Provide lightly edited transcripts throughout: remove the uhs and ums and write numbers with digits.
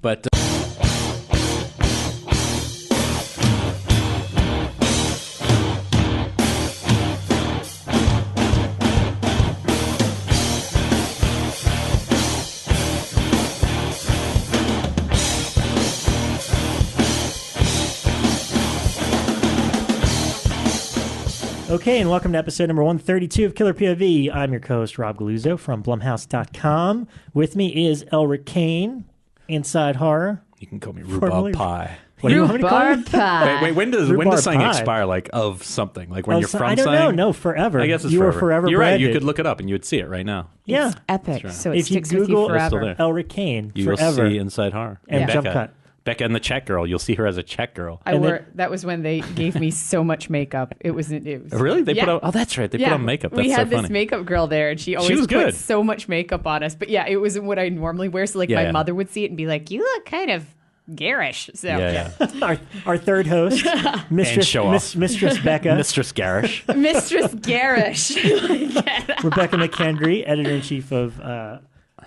But Okay, and welcome to episode number 132 of Killer POV. I'm your co-host, Rob Galuzzo from Blumhouse.com. With me is Elric Kane, Inside Horror. you can call me Rhubarb Pie. What do you want me to call you? Pie. Wait, when does Rhubarb something pie. expire? Like of something? Like when Oh, you're so- from I don't something? know. No, forever. I guess it's you forever. were forever You're right. branded. You could look it up and you would see it right now. Yeah. It's epic. Right. So it If you sticks with you Google It's still forever. there. Elric Kane, You'll forever. see Inside Horror. And Becca. Jump Cut. Becca and the Check Girl. You'll see her as a Check Girl. That was when they gave me so much makeup. It was Really? They yeah. put on... Oh, that's right. They put on makeup. That's we had so funny. this makeup girl there, and she always was put good. so much makeup on us. But yeah, it wasn't what I normally wear. So like Yeah, my yeah. mother would see it and be like, "You look kind of garish." So Yeah. Our third host, Mistress, show off. Mistress Becca. Mistress Garish. Mistress Garish. Rebecca McKendry, editor-in-chief of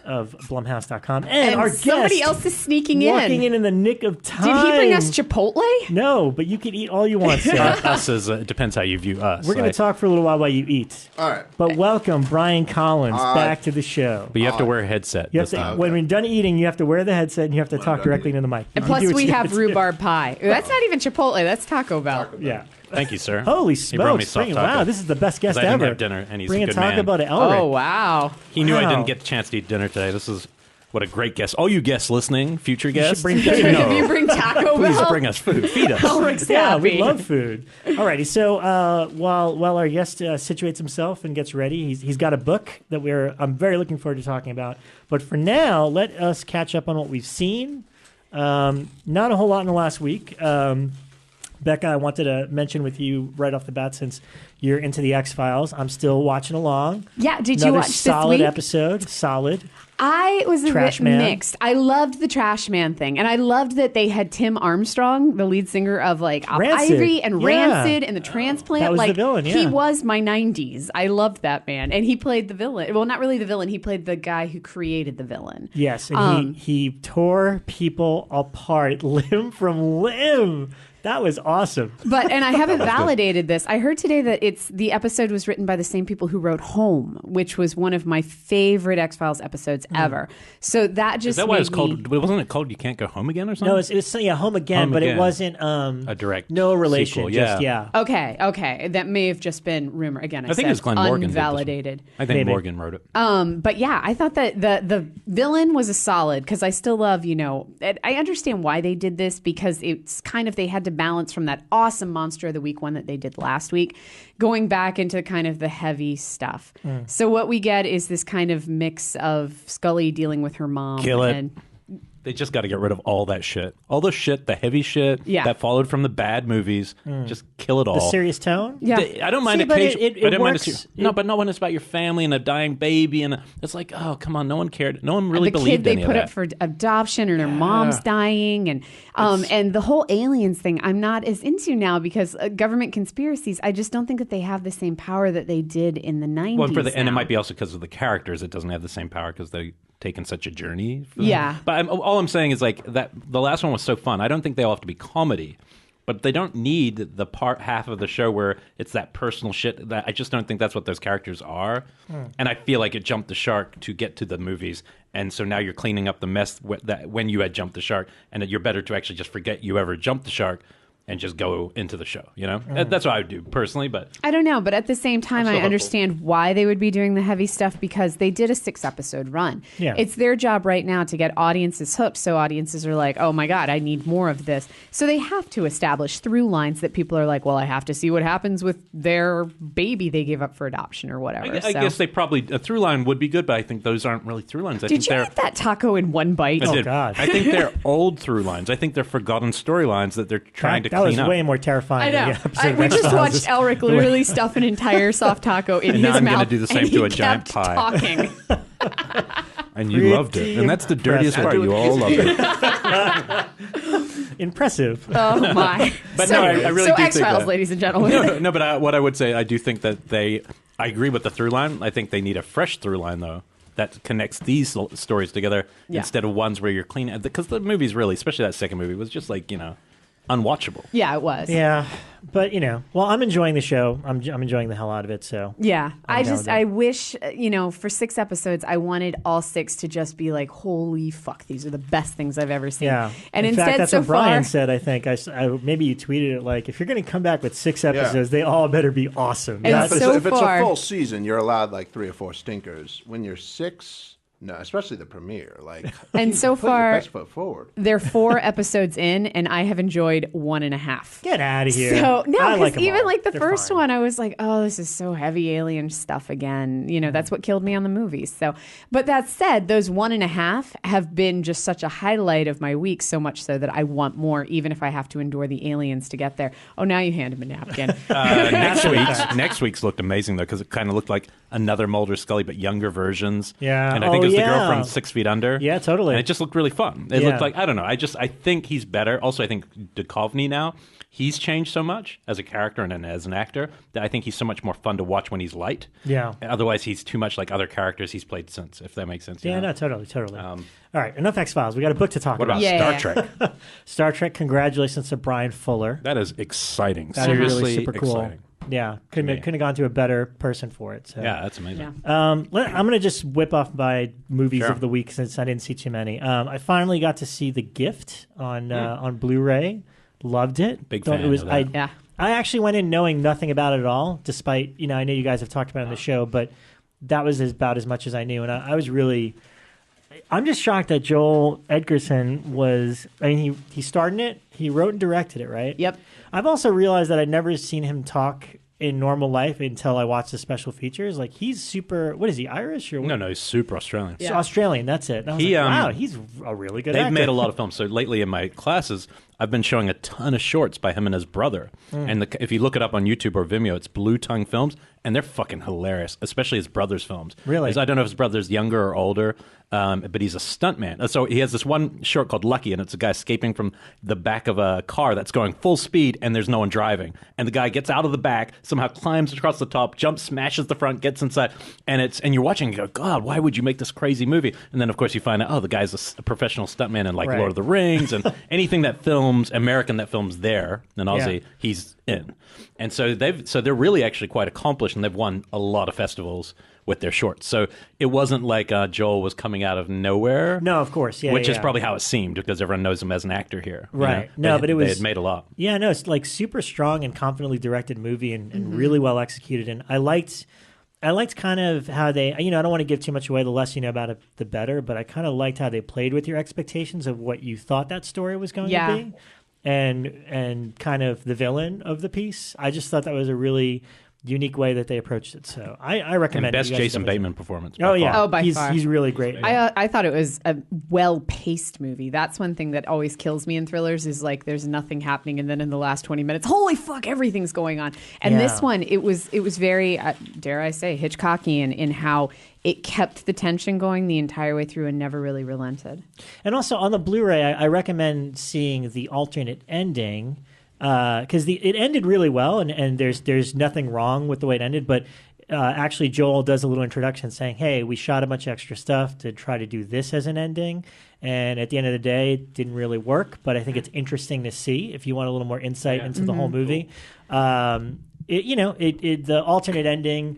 Blumhouse.com. And our somebody guest else is sneaking walking in the nick of time. Did he bring us Chipotle? No, but you can eat all you want, sir. Us is... it depends how you view us. We're going to talk for a little while you eat. All right. But welcome, Brian Collins, back to the show. But you have to wear a headset You have this to, time. when we're done eating, you have to wear the headset and you have to talk directly into the mic. And You plus, do what we you have do. rhubarb pie. That's not even Chipotle. That's Taco Bell. Yeah. Thank you, sir. Holy He brought me smokes. soft taco. Wow, this is the best guest 'Cause I didn't ever. have dinner, and he's Bring a a good taco man. Bell to Elric. Oh, wow. He knew I Wow. didn't get the chance to eat dinner today. This is what a great guest. All you guests listening, future guests, bring no, food. If you bring Taco please Bell, bring us food. Feed us. Elric's Yeah, we happy. love food. Alrighty, so while our guest situates himself and gets ready, he's got a book that I'm very looking forward to talking about. But for now, let us catch up on what we've seen. Not a whole lot in the last week. Becca, I wanted to mention with you right off the bat, since you're into the X-Files, I'm still watching along. Yeah, did Another you watch solid this week? episode. Solid. I was a Trash bit Man. mixed. I loved the Trash Man thing, and I loved that they had Tim Armstrong, the lead singer of like Op Rancid. Ivy and Yeah. Rancid and the Transplant. That was the like villain, he yeah. was my '90s. I loved that man, and he played the villain. Well, not really the villain. He played the guy who created the villain. Yes, and he tore people apart limb from limb. That was awesome. And I haven't validated this. I heard today that the episode was written by the same people who wrote Home, which was one of my favorite X-Files episodes ever. So that just Is that why it's made called? Wasn't it called "You Can't Go Home Again" or something? No, it was Home Again, Home but Again. it wasn't a direct no relation. sequel, Just yeah. Okay. That may have just been rumor. Again, I I think said it was Glenn Morgan. did this one. unvalidated. I think Maybe. Morgan wrote it. But yeah, I thought that the villain was a solid, because I still love, I understand why they did this, because it's kind of, they had to balance from that awesome Monster of the Week one that they did last week, going back into kind of the heavy stuff. So what we get is this kind of mix of Scully dealing with her mom. Kill it. And They just got to get rid of all that shit. All the shit, the heavy shit Yeah. that followed from the bad movies. Just kill it all. the serious tone. yeah. I don't mind See, but occasion- it I don't mind works. it's- No, but no one is about your family and a dying baby, and it's like, oh, come on, no one cared. No one really the believed kid they any put of up that. for adoption, or their mom's dying, and the whole aliens thing I'm not as into now, because government conspiracies, I just don't think that they have the same power that they did in the 90s. Well, and it now. might be also because of the characters. It doesn't have the same power because they've taken such a journey. Yeah. But all I'm saying is like that the last one was so fun. I don't think they all have to be comedy. But they don't need the half of the show where it's that personal shit. That I just don't think that's what those characters are. And I feel like it jumped the shark to get to the movies. And so now you're cleaning up the mess that when you had jumped the shark, and that you're better to actually just forget you ever jumped the shark and just go into the show, That's what I would do personally, but... I don't know, but at the same time, I'm I still understand why they would be doing the heavy stuff, because they did a 6-episode run. Yeah. It's their job right now to get audiences hooked, so audiences are like, oh my God, I need more of this. So they have to establish through lines that people are like, well, I have to see what happens with their baby they gave up for adoption or whatever. I guess they probably... A through line would be good, but I think those aren't really through lines. I Did think you they're... eat that taco in one bite? I did. God. I think they're old through lines. I think they're forgotten storylines that they're trying to that was clean up. way more terrifying. I than know. the episode of We just X-Files. watched Elric literally stuff an entire soft taco in And his now I'm mouth. gonna do the same and to he a giant kept pie. talking. And you loved it. And that's the dirtiest part. You all loved it. Impressive. Oh my! But so, no, I really so do think X-Files, that. ladies and gentlemen. But what I would say, I do think that I agree with the through line. I think they need a fresh through line, though. that connects these stories together Yeah. instead of ones where you're clean. Because the movie's really, especially that second movie, was just like, unwatchable. Yeah, it was. Yeah, but well, I'm enjoying the show. I'm enjoying the hell out of it. So Yeah, I'm down with it. I wish, for 6 episodes, I wanted all 6 to just be like, holy fuck, these are the best things I've ever seen. Yeah, and in instead, fact, that's so what Brian far, said. I think maybe you tweeted it like, if you're going to come back with 6 episodes, they all better be awesome. And That's- so if it's far- a full season, you're allowed like 3 or 4 stinkers. When you're 6, no, especially the premiere. Like, And so put your far- best foot forward. they're 4 episodes in, and I have enjoyed 1.5. Get out of here. So no, I because like 'em even all. like the They're first fine. one, I was like, "Oh, this is so heavy alien stuff again." That's what killed me on the movies. So, but that said, those 1.5 have been just such a highlight of my week. So much so that I want more, even if I have to endure the aliens to get there. Oh, now you hand him a napkin. Next week's looked amazing though, because it kind of looked like another Mulder Scully but younger versions. Yeah. and I think Oh, it was the girl yeah. from 6 Feet Under. Yeah, totally. And it just looked really fun. It Yeah. looked like, I don't know. I think he's better. Also, I think Duchovny now, he's changed so much as a character and as an actor that I think he's so much more fun to watch when he's light. Yeah. Otherwise, he's too much like other characters he's played since. If that makes sense. Yeah, no, totally. All right, enough X-Files. We got a book to talk What about Yeah. Star Trek? Star Trek. Congratulations to Brian Fuller. That is exciting. That is Seriously really super cool. exciting. Yeah, couldn't have gone to a better person for it. So. Yeah, that's amazing. Yeah. I'm going to just whip off my movies Sure. of the week since I didn't see too many. I finally got to see The Gift on Blu-ray. Loved it. Big Thought fan it was, of that. Yeah. I actually went in knowing nothing about it at all, despite, I know you guys have talked about it on the show, but that was about as much as I knew. And I was really, I'm just shocked that Joel Edgerton he starred in it, he wrote and directed it, right? Yep. I've also realized that I'd never seen him talk in normal life until I watched the special features. Like, he's super, what is he, Irish or what? No, he's super Australian. So Australian, that's it. And I was He, like, wow, he's a really good They've actor. made a lot of films. So lately in my classes, I've been showing a ton of shorts by him and his brother. And if you look it up on YouTube or Vimeo, it's Blue Tongue Films, and they're fucking hilarious, especially his brother's films. Really? I don't know if his brother's younger or older, but he's a stuntman. So he has this one short called Lucky, and it's a guy escaping from the back of a car that's going full speed, and there's no one driving. And the guy gets out of the back, somehow climbs across the top, jumps, smashes the front, gets inside, and you're watching and you go, God, why would you make this crazy movie? And then, of course, you find out, the guy's a professional stuntman in, like, Right. Lord of the Rings, and anything that American that films there in Aussie, he's in. And so they're really actually quite accomplished, and they've won a lot of festivals with their shorts. So it wasn't like Joel was coming out of nowhere. No, of course, yeah, which is yeah. probably how it seemed, because everyone knows him as an actor here. you Right. know? No, but it they was- had made a lot. Yeah, no, it's like super strong and confidently directed movie and really well executed. And I liked kind of how they, I don't want to give too much away. The less you know about it, the better. But I kind of liked how they played with your expectations of what you thought that story was going Yeah. to be, and kind of the villain of the piece. I just thought that was a really unique way that they approached it. So I And recommend best it. You guys Jason definitely- Bateman performance. Oh yeah, Oh, by he's far. he's really great. I thought it was a well-paced movie. That's one thing that always kills me in thrillers is like there's nothing happening, and then in the last 20 minutes, holy fuck, everything's going on. And Yeah. this one, it was very, dare I say, Hitchcockian in how it kept the tension going the entire way through and never really relented. And also on the Blu-ray, I recommend seeing the alternate ending because it ended really well, and there's nothing wrong with the way it ended. But actually, Joel does a little introduction saying, "Hey, we shot a bunch of extra stuff to try to do this as an ending, and at the end of the day, it didn't really work. But I think it's interesting to see if you want a little more insight into the whole movie. The alternate ending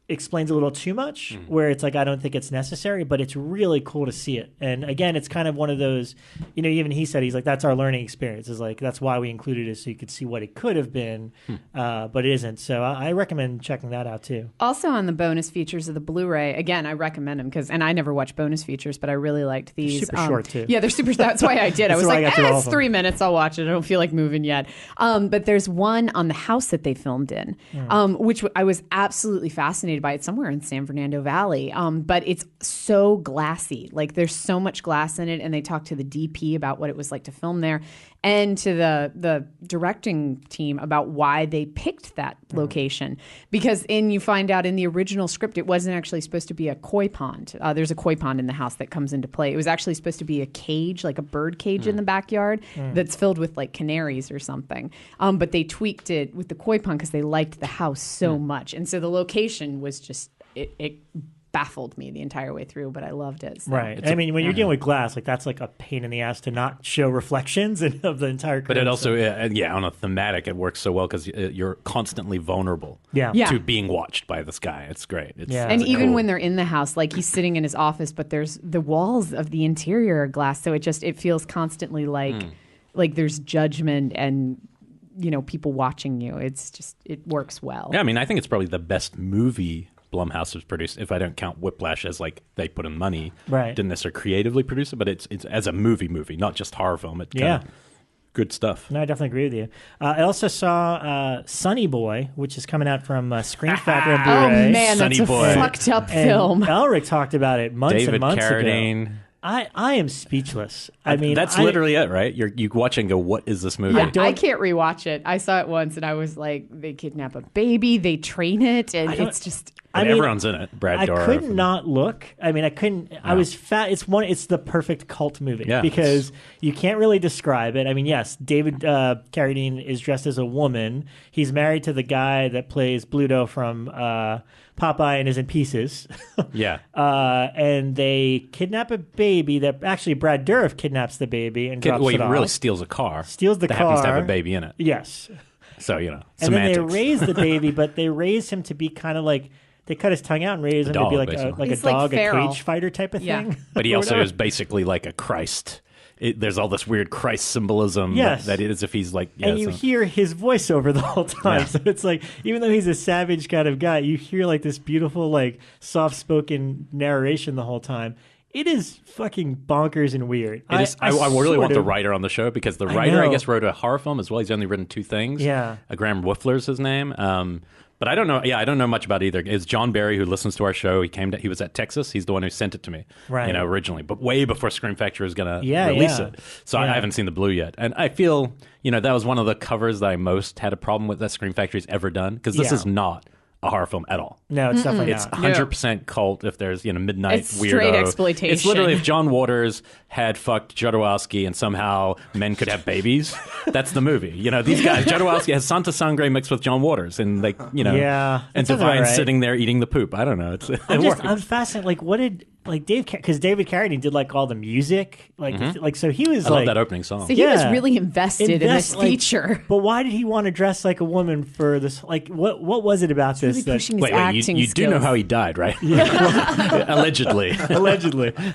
explains a little too much, where it's like I don't think it's necessary, but it's really cool to see it. And again, it's kind of one of those, even he said, he's like, that's our learning experience. Is like that's why we included it, so you could see what it could have been, but it isn't. So I recommend checking that out too. Also on the bonus features of the Blu-ray, again, I recommend them and I never watch bonus features, but I really liked these. super short, too. Yeah, they're super. That's why I did. I That's was why I like, got through all it's of them. 3 minutes. I'll watch it. I don't feel like moving yet. But there's one on the house that they filmed in, which I was absolutely fascinated by. It's somewhere in San Fernando Valley, but it's so glassy. Like there's so much glass in it, and they talked to the DP about what it was like to film there, and to the directing team about why they picked that location. Because you find out in the original script, it wasn't actually supposed to be a koi pond. There's a koi pond in the house that comes into play. It was actually supposed to be a cage, like a bird cage in the backyard that's filled with like canaries or something. But they tweaked it with the koi pond because they liked the house so much. And so the location was just, it baffled me the entire way through, but I loved it. So. Right. I mean, when you're dealing with glass, like that's like a pain in the ass to not show reflections of the entire. But it also, on a thematic, it works so well because you're constantly vulnerable. Yeah. Yeah. To being watched by this guy. It's great. And even when they're in the house, like he's sitting in his office, but there's the walls of the interior are glass, so it feels constantly like there's judgment and people watching you. It works well. Yeah, I mean, I think it's probably the best movie Blumhouse has produced, if I don't count Whiplash as like they put in money. Right. Didn't necessarily creatively produce it, but it's as a movie, not just horror film. Good stuff. No, I definitely agree with you. I also saw Sunny Boy, which is coming out from Screen Factory on Blu-ray. Oh man, Sunny that's Boy. a fucked up And film. Elric talked about it months David and months Carradine. ago. I am speechless. I mean, that's literally it, right? You watch and go, "What is this movie?" Yeah, I can't rewatch it. I saw it once and I was like, they kidnap a baby, they train it, and it's just. And everyone's in it. Brad Dourif. I couldn't not look. I mean, I couldn't. No. I was fat. It's the perfect cult movie because you can't really describe it. I mean, yes, David Carradine is dressed as a woman. He's married to the guy that plays Bluto from Popeye and is in pieces. Yeah. And they kidnap a baby. That actually Brad Dourif kidnaps the baby and drops it off. He really steals a car. Steals the that car. happens to have a baby in it. Yes. So and semantics. then they raise the baby, but they raise him to be kind of like. They cut his tongue out and raise him to be like a dog, a cage fighter type of thing. But he also is basically like a Christ. There's all this weird Christ symbolism that it is if he's like... and you hear his voiceover the whole time. Yeah. So it's like, even though he's a savage kind of guy, you hear like this beautiful, like soft-spoken narration the whole time. It is fucking bonkers and weird. I really want the writer on the show because the writer, I guess, wrote a horror film as well. He's only written 2 things. Yeah. Graham Whiffler's his name. But I don't know. Yeah, I don't know much about either. It's John Barry who listens to our show. He was at Texas. He's the one who sent it to me, right? Originally, but way before Scream Factory was going to release it. So I haven't seen the blue yet, and I feel that was one of the covers that I most had a problem with that Scream Factory's ever done because this is not a horror film at all. No, it's definitely not. It's 100% cult. If there's midnight it's weirdo, straight exploitation. It's literally if John Waters had fucked Jodorowsky and somehow men could have babies. That's the movie. These guys. Jodorowsky has Santa Sangre mixed with John Waters, and and Divine sitting there eating the poop. I don't know. I'm fascinated. Like, what did because David Carradine did like all the music, so he was I love that opening song. So he was really invested in this feature. But why did he want to dress like a woman for this? Like, what was it about this? Really pushing his acting you skills. do know how he died, right? Allegedly.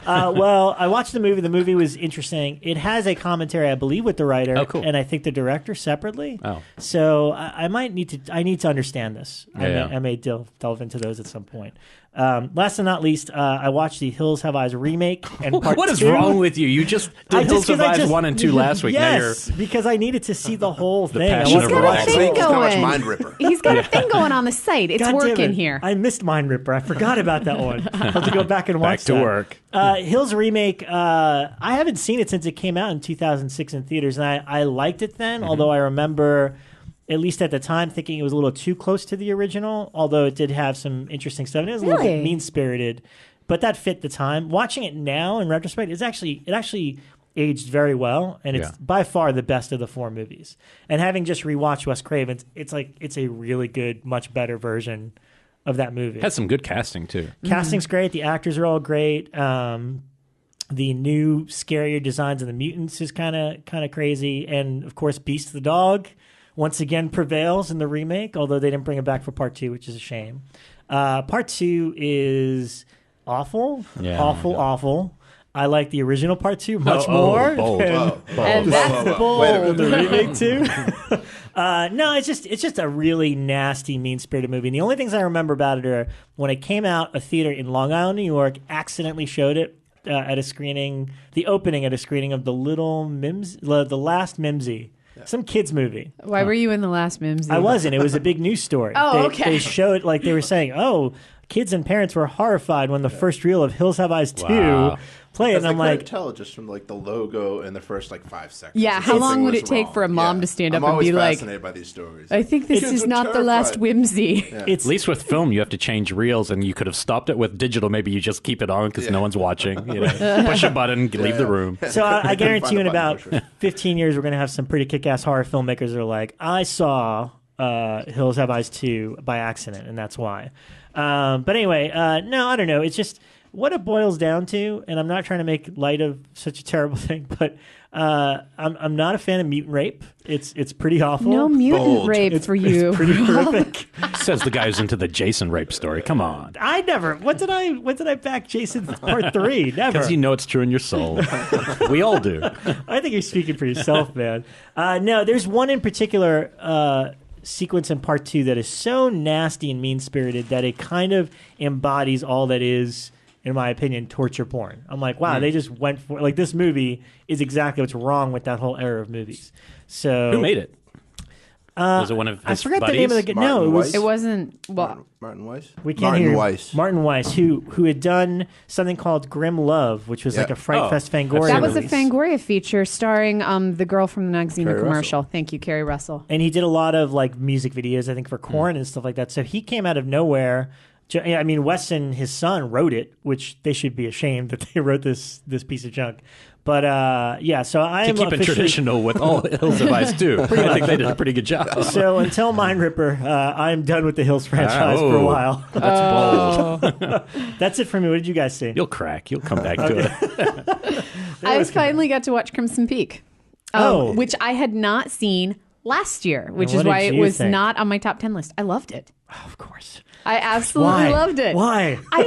Well, I watched the movie. The movie was interesting. It has a commentary, I believe, with the writer, and I think the director separately. Oh, so I might need to. I need to understand this. I may delve into those at some point. Last but not least, I watched the Hills Have Eyes remake and part What is 2. wrong with you? You just did Hills Have Eyes 1 and 2 last week. Yes, because I needed to see the whole thing. Passion of Rock. Thing going. Mind Ripper. He's got a thing going on the site. It's working here. I missed Mind Ripper. I forgot about that one. I'll have to go back and watch that. Back to work. Hills remake, I haven't seen it since it came out in 2006 in theaters, and I liked it then, although I remember... at least at the time, thinking it was a little too close to the original, although it did have some interesting stuff. And it was a little bit mean-spirited, but that fit the time. Watching it now, in retrospect, it actually aged very well, and it's by far the best of the 4 movies. And having just rewatched Wes Craven's, it's a really good, much better version of that movie. It has some good casting, too. Casting's great. The actors are all great. The new, scarier designs of the mutants is kind of crazy. And, of course, Beast the dog once again prevails in the remake, although they didn't bring it back for part 2, which is a shame. Part 2 is awful. Awful. I like the original part 2 much more. Bold. And that's bold. The remake too. No, it's just a really nasty, mean-spirited movie. And the only things I remember about it are when it came out, a theater in Long Island, New York, accidentally showed it at a screening, the opening at a screening of The Last Mimsy. Some kids movie. Why were you in The Last Mimsy? I wasn't. It was a big news story. Okay. They showed, like, they were saying, kids and parents were horrified when the first reel of Hills Have Eyes 2 play it. And I'm like, tell just from like the logo in the first 5 seconds. Yeah, how long would it take for a mom to stand up and be like, I'm always fascinated by these stories. I think this is not The Last Whimsy. Yeah. At least with film, you have to change reels, and you could have stopped it. With digital, maybe you just keep it on because no one's watching. Push a button, leave the room. So I guarantee you in about 15 years, we're going to have some pretty kick-ass horror filmmakers that are like, I saw Hills Have Eyes 2 by accident, and that's why. But anyway, no, I don't know. It's just what it boils down to, and I'm not trying to make light of such a terrible thing, but I'm not a fan of mutant rape. It's pretty awful. No mutant Bold. rape for you. It's pretty horrific. Says the guy who's into the Jason rape story. Come on. I never. What did I back Jason Part 3? Never. Because you know it's true in your soul. We all do. I think you're speaking for yourself, man. No, there's one in particular sequence in Part 2 that is so nasty and mean-spirited that it kind of embodies all that is, in my opinion, torture porn. I'm like, wow, they just went for like this movie is exactly what's wrong with that whole era of movies. So Who made it? Was it one of his I forgot buddies? the name of the guy. No, Martin it was. Weiss? It wasn't. Well, Martin Weiss? We can't Martin hear Weiss. Martin Weiss, who had done something called Grim Love, which was Yeah. like a Fright Oh, Fest Fangoria that was a release. Fangoria feature starring the girl from the Noxzema Carrie commercial. Russell. Thank you, Carrie Russell. And he did a lot of like music videos, I think, for Korn and stuff like that. So he came out of nowhere. I mean, Weston, his son, wrote it, which they should be ashamed that they wrote this piece of junk. But yeah, so I To am keep it officially. traditional with all Hills Have Eyes too. I think they did a pretty good job. So until Mind Ripper, I'm done with the Hills franchise for a while. That's bold. That's it for me. What did you guys see? You'll crack. You'll come back to it. I finally got to watch Crimson Peak, which I had not seen last year, which And is what why did it you was think? not on my top 10 list. I loved it. Of course. I absolutely loved it. Why? I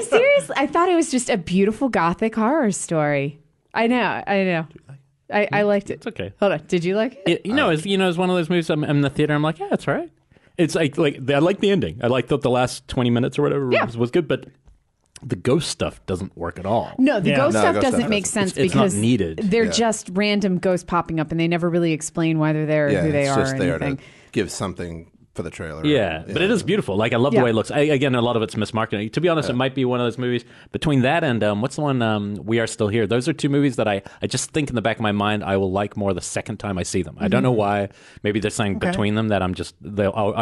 thought it was just a beautiful gothic horror story. I know. I liked it. It's okay. Hold on. Did you like it? It's one of those movies. I'm in the theater. I'm like, yeah, it's all right. It's like I like the ending. I like the last 20 minutes or whatever was good, but the ghost stuff doesn't work at all. No, the Yeah. ghost No, stuff ghost doesn't stuff make doesn't. sense It's not because needed. they're Yeah. just random ghosts popping up, and they never really explain why they're there, or who they it's are, just or there anything. to give something for the trailer. Yeah, but it is beautiful. Like I love the Yeah. way it looks. Again, a lot of it's mismarketing. To be honest, it might be one of those movies between that and what's the one? We Are Still Here. Those are two movies that I just think in the back of my mind I will like more the second time I see them. I don't know why. Maybe there's something between them that I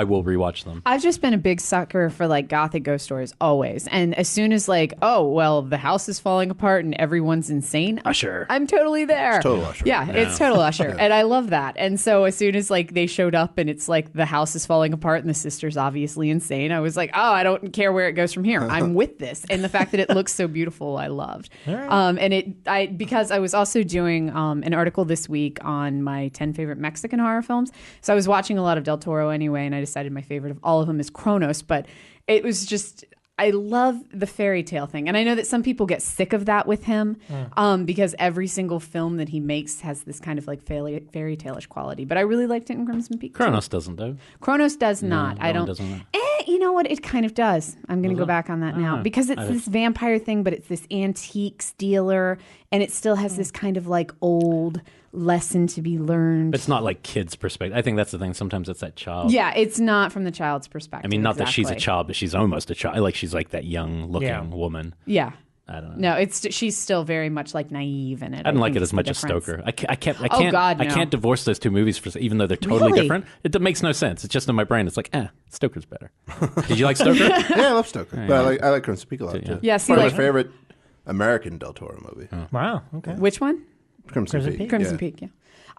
will rewatch them. I've just been a big sucker for like gothic ghost stories always, and as soon as like, oh well, the house is falling apart and everyone's insane, Usher. I'm totally there. It's total Usher. Yeah, it's total Usher, and I love that. And so as soon as like they showed up and it's like the house is falling apart and the sister's obviously insane, I was like, oh, I don't care where it goes from here. I'm with this, and the fact that it looks so beautiful, I loved. And because I was also doing an article this week on my 10 favorite Mexican horror films, so I was watching a lot of Del Toro anyway, and I decided my favorite of all of them is Kronos, but it was just. I love the fairy tale thing. And I know that some people get sick of that with him because every single film that he makes has this kind of like fairy tale-ish quality. But I really liked it in Crimson Peak. too. Kronos doesn't though. Kronos does not. that I one don't. doesn't. You know what? It kind of does. I'm going to go back on that now because it's this vampire thing, but it's this antiques dealer, and it still has this kind of like old lesson to be learned. It's not like kids' perspective. I think that's the thing. Sometimes it's that child. Yeah, it's not from the child's perspective. I mean, not that she's a exactly. child, but she's almost a child. Like she's like that young-looking woman. Yeah. I don't know. No, she's still very much like naive in it. I didn't like think it is as the much as difference. Stoker. I can't. Oh, God, I no. can't divorce those two movies even though they're totally Really? different. It makes no sense. It's just in my brain. It's like, Stoker's better. Did you like Stoker? Yeah, I love Stoker. But I like Crimson Peak a lot, too. Yeah, see, Probably like- my favorite American Del Toro movie. Wow. Okay. Which one? Crimson Peak. Crimson yeah. Peak, yeah.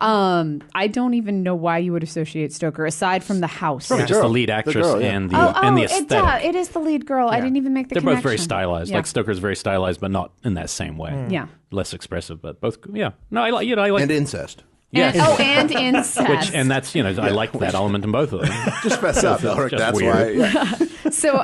I don't even know why you would associate Stoker aside from the house. Just the girl. lead The actress girl, yeah. and the aesthetic. It is the lead girl. I didn't even make the They're connection. both very stylized. Yeah. Like Stoker's very stylized, but not in that same way. Yeah. Less expressive, but both. Yeah. No, I like. I like. And incest. Yes. And incest. And that's I like that element in both of them. Just fess up, Elric. just That's weird. why. Yeah. So,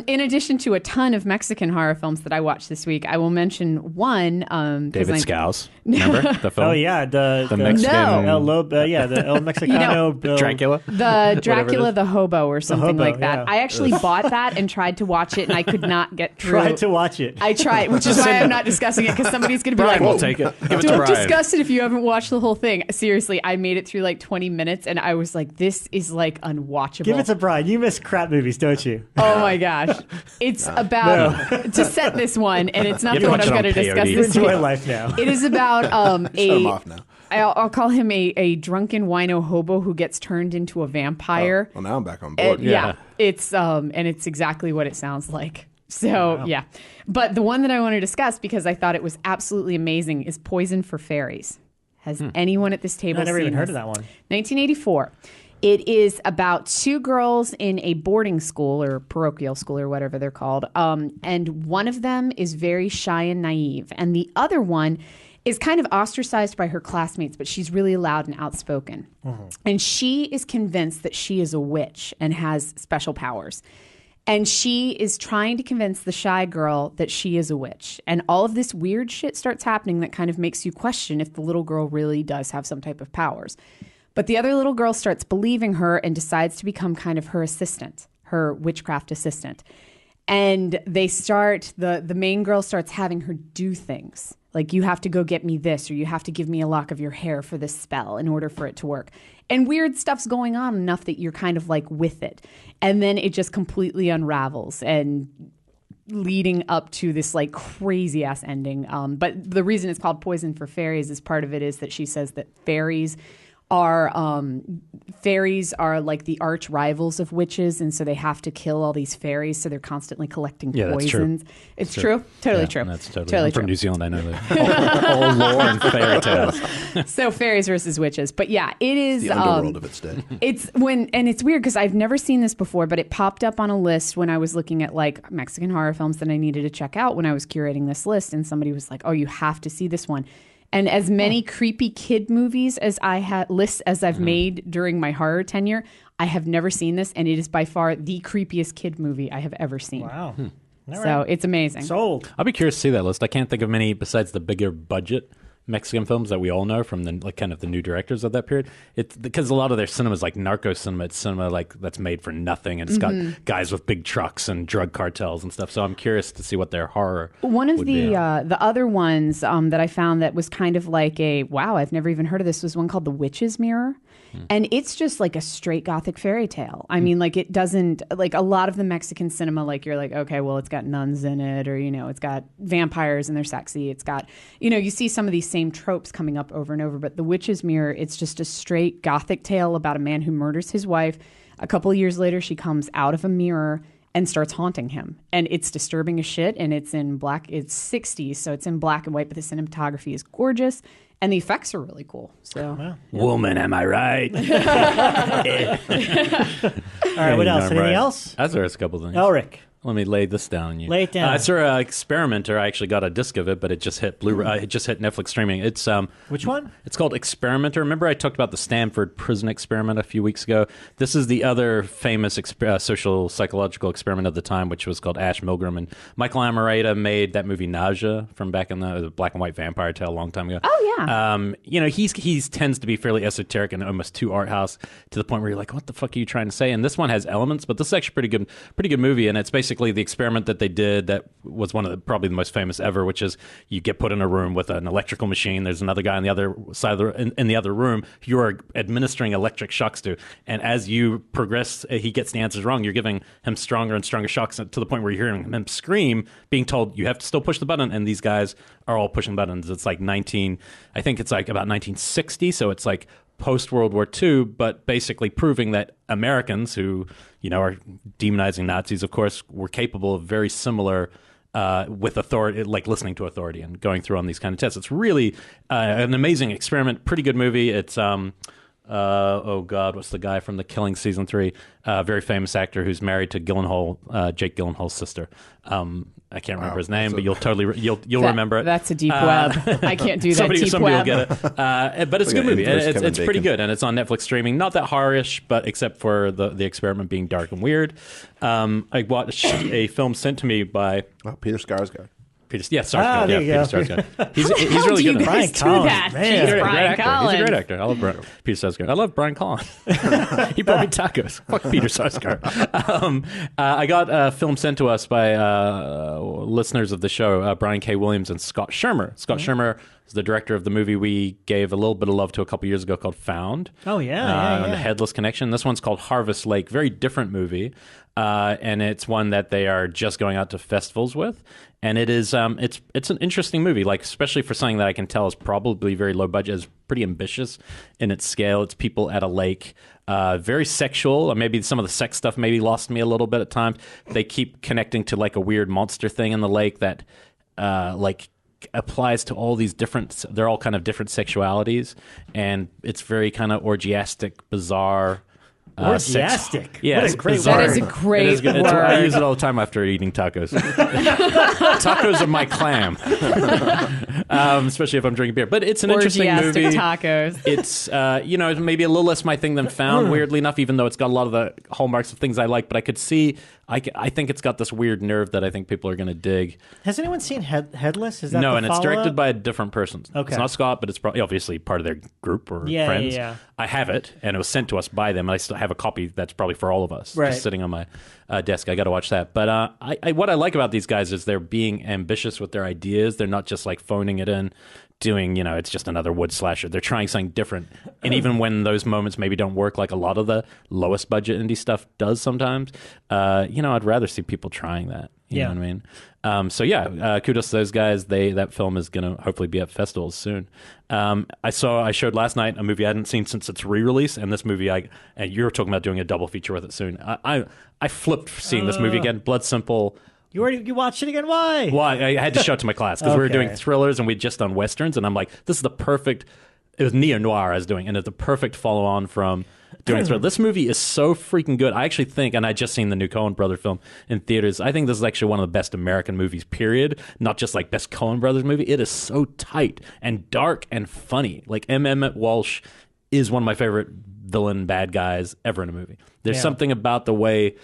in addition to a ton of Mexican horror films that I watched this week, I will mention one. David Scouse. Remember the film? Oh yeah, the Mexican No. the El Mexicano Dracula. The Dracula the Hobo or something Hobo, like that. yeah. I actually bought that and tried to watch it, and I could not get through. Tried to watch it. I tried, which is why I'm not discussing it because somebody's going to be Brian like, will take it. Give it to "Don't Brian. discuss it if you haven't watched the whole thing." Seriously, I made it through like 20 minutes, and I was like, "This is like unwatchable." Give it to Brian. You miss crap movies, don't you? Oh my gosh. It's about to set this one, and it's not You the one have I'm to going to watch it on discuss POD. this Enjoy week. life now. It is about Shut him off now. I'll call him a drunken wino hobo who gets turned into a vampire. Well, now I'm back on board. Yeah, it's and it's exactly what it sounds like. So yeah, but the one that I want to discuss because I thought it was absolutely amazing is Poison for Fairies. Has anyone at this table I never seen even heard this? of that one. 1984. It is about two girls in a boarding school or parochial school or whatever they're called. And one of them is very shy and naive. And the other one is kind of ostracized by her classmates, but she's really loud and outspoken. And she is convinced that she is a witch and has special powers. And she is trying to convince the shy girl that she is a witch. And all of this weird shit starts happening that kind of makes you question if the little girl really does have some type of powers. But the other little girl starts believing her and decides to become kind of her assistant, her witchcraft assistant. And they start, the main girl starts having her do things. Like, you have to go get me this, or you have to give me a lock of your hair for this spell in order for it to work. And weird stuff's going on enough that you're kind of like with it. And then it just completely unravels and leading up to this like crazy ass ending. But the reason it's called Poison for Fairies is part of it is that she says that fairies are like the arch rivals of witches, and so they have to kill all these fairies, so they're constantly collecting poisons. That's true. It's true. Totally true. That's totally true. I'm from New Zealand. I know that. All lore and fairy tales. So fairies versus witches. But yeah, it is The underworld of its day. It's weird because I've never seen this before, but it popped up on a list when I was looking at like Mexican horror films that I needed to check out when I was curating this list, and somebody was like, "Oh, you have to see this one." And as many creepy kid movies as I had lists as I've made during my horror tenure, I have never seen this, and it is by far the creepiest kid movie I have ever seen. Wow. All So right. it's amazing. Sold. I'll be curious to see that list. I can't think of many besides the bigger budget Mexican films that we all know from the like kind of the new directors of that period. It's because a lot of their cinema is like narco cinema. It's cinema like that's made for nothing, and it's got guys with big trucks and drug cartels and stuff. So I'm curious to see what their horror. One of would the be. other ones that I found that was kind of like a wow, I've never even heard of this, was one called The Witch's Mirror. And it's just like a straight gothic fairy tale. I mean, like, it doesn't, like, a lot of the Mexican cinema, like, you're like, okay, well, it's got nuns in it, or, you know, it's got vampires and they're sexy. It's got, you know, you see some of these same tropes coming up over and over. But The Witch's Mirror, it's just a straight gothic tale about a man who murders his wife. A couple of years later, she comes out of a mirror and starts haunting him. And it's disturbing as shit. And it's in black, it's 60s, so it's in black and white, but the cinematography is gorgeous. And the effects are really cool. So, Woman, am I right? All right, what else? Anything else? There's a couple things. Elric. Let me lay this down on you. Lay it down. I saw Experimenter. I actually got a disc of it, but it just hit Blu-ray. It just hit Netflix streaming. It's Which one? It's called Experimenter. Remember I talked about the Stanford prison experiment a few weeks ago? This is the other famous social psychological experiment of the time, which was called Ash Milgram. And Michael Amareda made that movie Nausea from back in the black and white vampire tale a long time ago. Oh, yeah. You know, he's tends to be fairly esoteric and almost too art house to the point where you're like, what the fuck are you trying to say? And this one has elements, but this is actually pretty good movie. And it's basically the experiment that they did that was one of probably the most famous ever, which is you get put in a room with an electrical machine. There's another guy on the other side of in the other room you are administering electric shocks to, and as you progress, he gets the answers wrong. You're giving him stronger and stronger shocks to the point where you're hearing him scream, being told you have to still push the button, and these guys are all pushing buttons. It's like I think it's like about 1960, so it's like post World War II, but basically proving that Americans who, you know, are demonizing Nazis, of course, were capable of very similar with authority, like listening to authority and going through on these kind of tests. It's really an amazing experiment. Pretty good movie. It's oh God, what's the guy from The Killing season 3? Very famous actor who's married to Jake Gyllenhaal's sister. I can't remember his name, but you'll remember it. That's a deep web. I can't do that. Somebody deep will web. get it. But it's a good movie. It's pretty good, and it's on Netflix streaming. Not that horror-ish, but except for the experiment being dark and weird. I watched a film sent to me by Peter Skarsgård. Peter Skarsgård. He's really good. Brian Collins, man. He's a great actor. I love Peter Skarsgård. I love Brian Collins. He brought me tacos. Fuck Peter Skarsgård. I got a film sent to us by listeners of the show, Brian K. Williams and Scott Shermer. Scott Shermer is the director of the movie we gave a little bit of love to a couple years ago called Found. Oh, yeah. The Headless Connection. This one's called Harvest Lake. Very different movie. And it's one that they are just going out to festivals with. And it is it's an interesting movie, like especially for something that I can tell is probably very low budget, is pretty ambitious in its scale. It's people at a lake, very sexual, or maybe some of the sex stuff maybe lost me a little bit at times. They keep connecting to like a weird monster thing in the lake that like applies to all these different, they're all kind of different sexualities, and it's very kind of orgiastic, bizarre. Orgiastic. Yeah, What a it's great bizarre. That is a great It is good. word. I use it all the time after eating tacos. Tacos are my clam, especially if I'm drinking beer. But it's an interesting Orgiastic movie. tacos. It's it's maybe a little less my thing than Found. Weirdly enough, even though it's got a lot of the hallmarks of things I like, but I could see. I think it's got this weird nerve that I think people are going to dig. Has anyone seen Headless? Is that No, the and it's follow-up? directed by a different person. Okay. It's not Scott, but it's probably obviously part of their group or friends. Yeah. I have it, and it was sent to us by them. I still have a copy that's probably for all of us, Right. just sitting on my desk. I got to watch that. But what I like about these guys is they're being ambitious with their ideas. They're not just like phoning it in, doing, it's just another wood slasher. They're trying something different. And even when those moments maybe don't work, like a lot of the lowest budget indie stuff does sometimes, I'd rather see people trying that. You know what I mean? Kudos to those guys. That film is going to hopefully be at festivals soon. I showed last night a movie I hadn't seen since its re-release, and this movie, and you were talking about doing a double feature with it soon. I flipped seeing this movie again, Blood Simple. You watched it again? Why? Well, I had to show it to my class because we were doing Okay. thrillers and we'd just done westerns, and I'm like, this is the perfect. It was neo-noir I was doing, and it's the perfect follow-on from doing thriller. This movie is so freaking good. I actually think, and I just seen the new Coen Brother film in theaters, I think this is actually one of the best American movies, period. Not just like best Coen Brothers movie. It is so tight and dark and funny. Like Emmett Walsh is one of my favorite villain bad guys ever in a movie. There's something about the way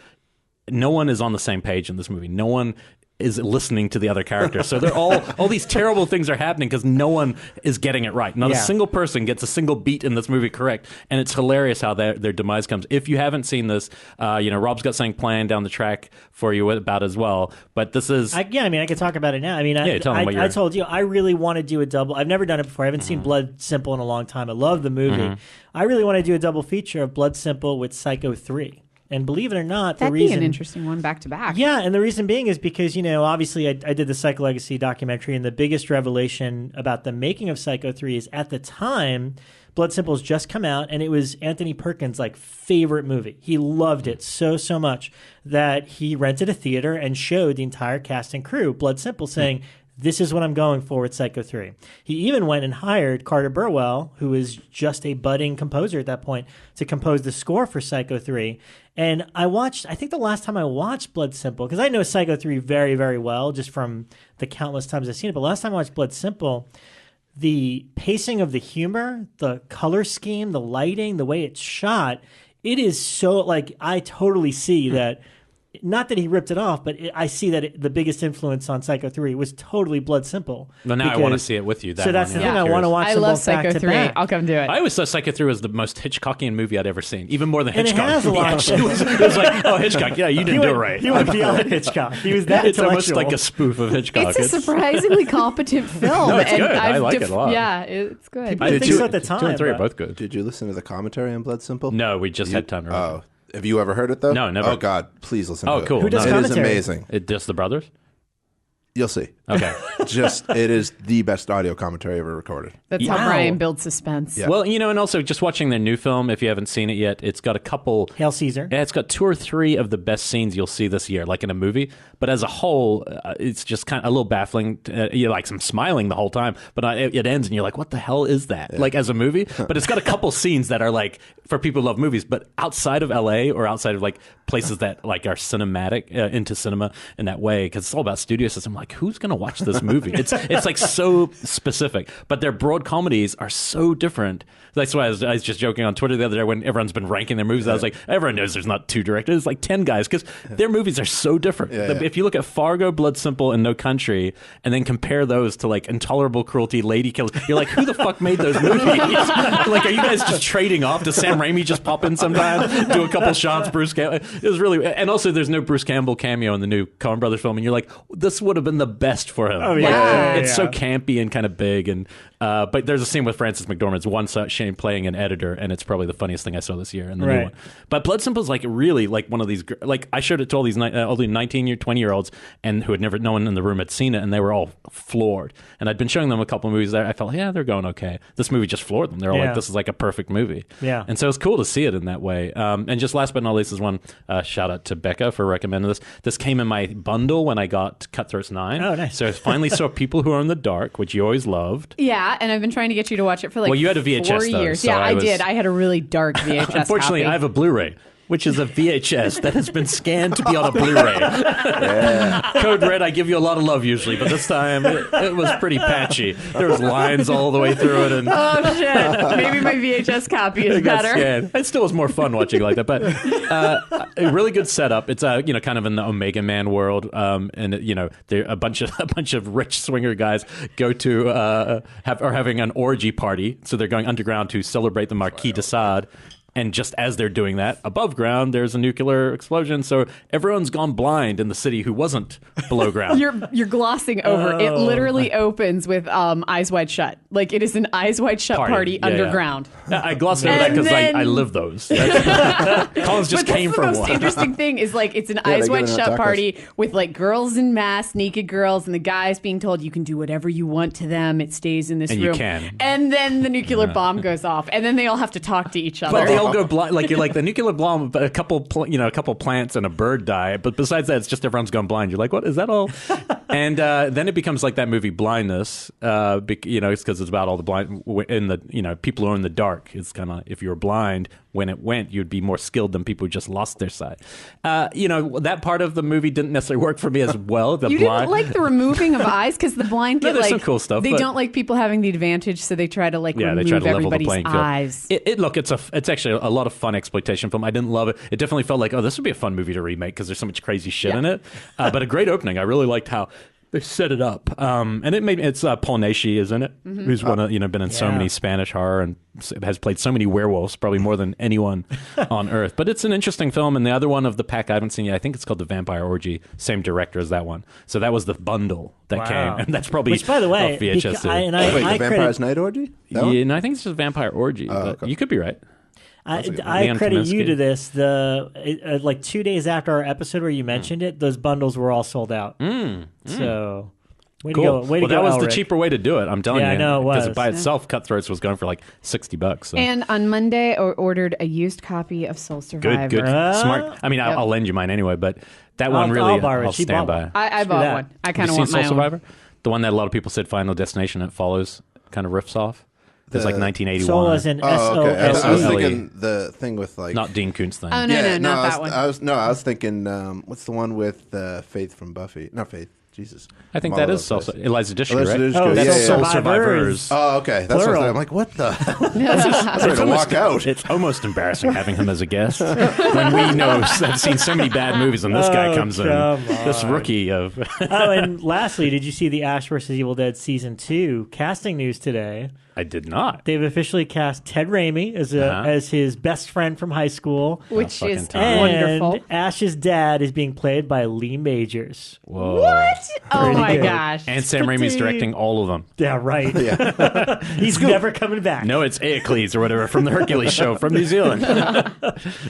no one is on the same page in this movie. No one is listening to the other characters. So they're all these terrible things are happening because no one is getting it right. Not a single person gets a single beat in this movie correct. And it's hilarious how their demise comes. If you haven't seen this, Rob's got something planned down the track for you about as well. But this is... I could talk about it now. I mean, tell them what I told you, I really want to do a double. I've never done it before. I haven't seen Blood Simple in a long time. I love the movie. I really want to do a double feature of Blood Simple with Psycho 3. And believe it or not, That'd the reason... be an interesting one back to back. Yeah, and the reason being is because, obviously I did the Psycho Legacy documentary, and the biggest revelation about the making of Psycho 3 is at the time, Blood Simple's just come out, and it was Anthony Perkins' favorite movie. He loved it so much that he rented a theater and showed the entire cast and crew Blood Simple, saying, this is what I'm going for with Psycho 3. He even went and hired Carter Burwell, who was just a budding composer at that point, to compose the score for Psycho 3. And I think the last time I watched Blood Simple, because I know Psycho 3 very, very well, just from the countless times I've seen it, but last time I watched Blood Simple, the pacing of the humor, the color scheme, the lighting, the way it's shot, it is so, I totally see that. Not that he ripped it off, but I see that the biggest influence on Psycho 3 was totally Blood Simple. Well, now I want to see it with you. So that's the thing. I want to watch I them love both back Psycho to 3. back. I'll come do it. I always thought Psycho 3 was the most Hitchcockian movie I'd ever seen, even more than And it Hitchcock. has a lot of- Actually, it was like, oh, Hitchcock, yeah, you didn't do it right. He went beyond Hitchcock. He was that It's almost intellectual. like a spoof of Hitchcock. It's a surprisingly competent film. No, it's and good. I like it a lot. Yeah, it's good. I think so at the time. 2 and 3 are but- both good. Did you listen to the commentary on Blood Simple? No, we just had time to run. Oh. Have you ever heard it, though? No, never. Oh, God. Please listen to Oh, it. cool. Who does No. It is commentary? amazing. Just the brothers? You'll see. Okay. It is the best audio commentary ever recorded. That's Wow. how Brian builds suspense. Yeah. Well, and also just watching their new film, if you haven't seen it yet, it's got a couple... Hail Caesar. Yeah, it's got 2 or 3 of the best scenes you'll see this year, like in a movie. But as a whole, it's just kind of a little baffling. I'm smiling the whole time, but it ends and you're like, what the hell is that? Like as a movie? But it's got a couple scenes that are like, for people who love movies, but outside of LA or outside of places that are cinematic, into cinema in that way, because it's all about studio system. Like, who's going to watch this movie? It's so specific. But their broad comedies are so different. That's why I was just joking on Twitter the other day when everyone's been ranking their movies. I was like, everyone knows there's not 2 directors. It's like 10 guys because their movies are so different. If you look at Fargo, Blood Simple, and No Country, and then compare those to Intolerable Cruelty, Lady Killers, you're like, who the fuck made those movies? Are you guys just trading off? Does Sam Raimi just pop in sometime, do a couple shots? Bruce Campbell. It was really, and also there's no Bruce Campbell cameo in the new Coen Brothers film, and you're like, this would have been the best for him. Oh, yeah. It's so campy and kind of big, and but there's a scene with Frances McDormand. It's one Shane playing an editor, and it's probably the funniest thing I saw this year in the new one. But Blood Simple's really one of these. I showed it to all the 19-year, 20-year-olds, and who had never, no one in the room had seen it, and they were all floored. And I'd been showing them a couple of movies there. I felt, they're going okay. This movie just floored them. They're all like, this is like a perfect movie. Yeah. And so it's cool to see it in that way. And just last but not least is one shout out to Becca for recommending this. This came in my bundle when I got Cutthroats 9. Oh, nice. So I finally saw People Who Are in the Dark, which you always loved. Yeah, and I've been trying to get you to watch it for like Well, you had a VHS 4 though, years. so Yeah, I I was- did. I had a really dark VHS Unfortunately, copy. I have a Blu-ray, which is a VHS that has been scanned to be on a Blu-ray. Code Red, I give you a lot of love usually, but this time it was pretty patchy. There was lines all the way through it, and Oh shit! Maybe my VHS copy is it got better. scanned. It still was more fun watching it like that, but a really good setup. It's kind of in the Omega Man world, and there a bunch of rich swinger guys go to are having an orgy party, so they're going underground to celebrate the Marquis de Sade. And just as they're doing that, above ground, there's a nuclear explosion. So everyone's gone blind in the city who wasn't below ground. You're glossing over. It literally opens with Eyes Wide Shut. Like it is an Eyes Wide Shut party Yeah, underground. Yeah. I glossed over that And because then- I live those. Collins just But came that's from the most one. interesting thing is like it's an they Eyes get Wide in Shut tacos. party with like girls in masks, naked girls, and the guys being told you can do whatever you want to them. It stays in this And room. you can. And then the nuclear bomb goes off, and then they all have to talk to each other. But they all go blind. Like you're like the nuclear bomb. But a couple plants and a bird die. But besides that, it's just everyone's gone blind. You're like, what is that all? And then it becomes like that movie Blindness. It's because it's about all the blind in the people who are in the dark. It's kind of if you were blind when it went, you'd be more skilled than people who just lost their sight. That part of the movie didn't necessarily work for me as well. The You blind. didn't like the removing of eyes because the blind No, get there's like some cool stuff, They but- don't like people having the advantage, so they try to like Yeah, they remove try to level the everybody's playing field. eyes. It's actually a lot of fun exploitation film. I didn't love it. It definitely felt like, oh, this would be a fun movie to remake because there's so much crazy shit in it. But a great opening. I really liked how they set it up. And it's Paul Naschy is in it, who's been in so Yeah. many Spanish horror and has played so many werewolves, probably more than anyone on earth. But it's an interesting film. And the other one of the pack I haven't seen yet, I think it's called The Vampire Orgy. Same director as that one. So that was the bundle that Wow. came. And that's probably Which, by the way, off VHS. beca- I- and I- Wait, I the credit- Vampire's Night Orgy? That one? Yeah, no, I think it's just Vampire Orgy. But okay. you could be right. I Leon credit you Kaminsky. to this. Like 2 days after our episode where you mentioned it, those bundles were all sold out. So, way Cool. to go! Way to Well, that go, was the Elric. cheaper way to do it. I'm telling Yeah, you. I know it Because was. by itself, Cutthroats was going for like $60. So. And on Monday, I ordered a used copy of Soul Survivor. Good, smart. I mean, Yep. I'll lend you mine anyway, but that one really, I'll borrow it. I'll She stand bought by. one. I Screw bought that. one. I Have kind you of seen want Soul my own. Survivor? The one that a lot of people said Final Destination, it follows, kind of riffs off. It's like 1981. Soul as in Oh, okay. I was S-O-L-E. thinking the thing with like Not Dean Koontz thing. Oh no, not that one. I was thinking, what's the one with Faith from Buffy? Not Faith. Jesus. I think I'm all that over is the Soul place. Eliza Dushku, Eliza right? Dushku, Oh, yeah, that's yeah, Soul yeah. Survivors. Oh, okay. That's Plural. what I'm like. What the? I was ready to walk out. It's almost embarrassing having him as a guest when we know I've seen so many bad movies and this guy comes in. come This rookie of. Oh, and lastly, did you see the Ash vs. Evil Dead Season 2 casting news today? I did not. They've officially cast Ted Raimi as his best friend from high school. Which fucking is time. wonderful. And Ash's dad is being played by Lee Majors. Whoa. What? Oh Pretty my good. gosh. And Sam Raimi's directing all of them. Yeah, right. He's never coming back. No, it's Aeocles or whatever from the Hercules show from New Zealand.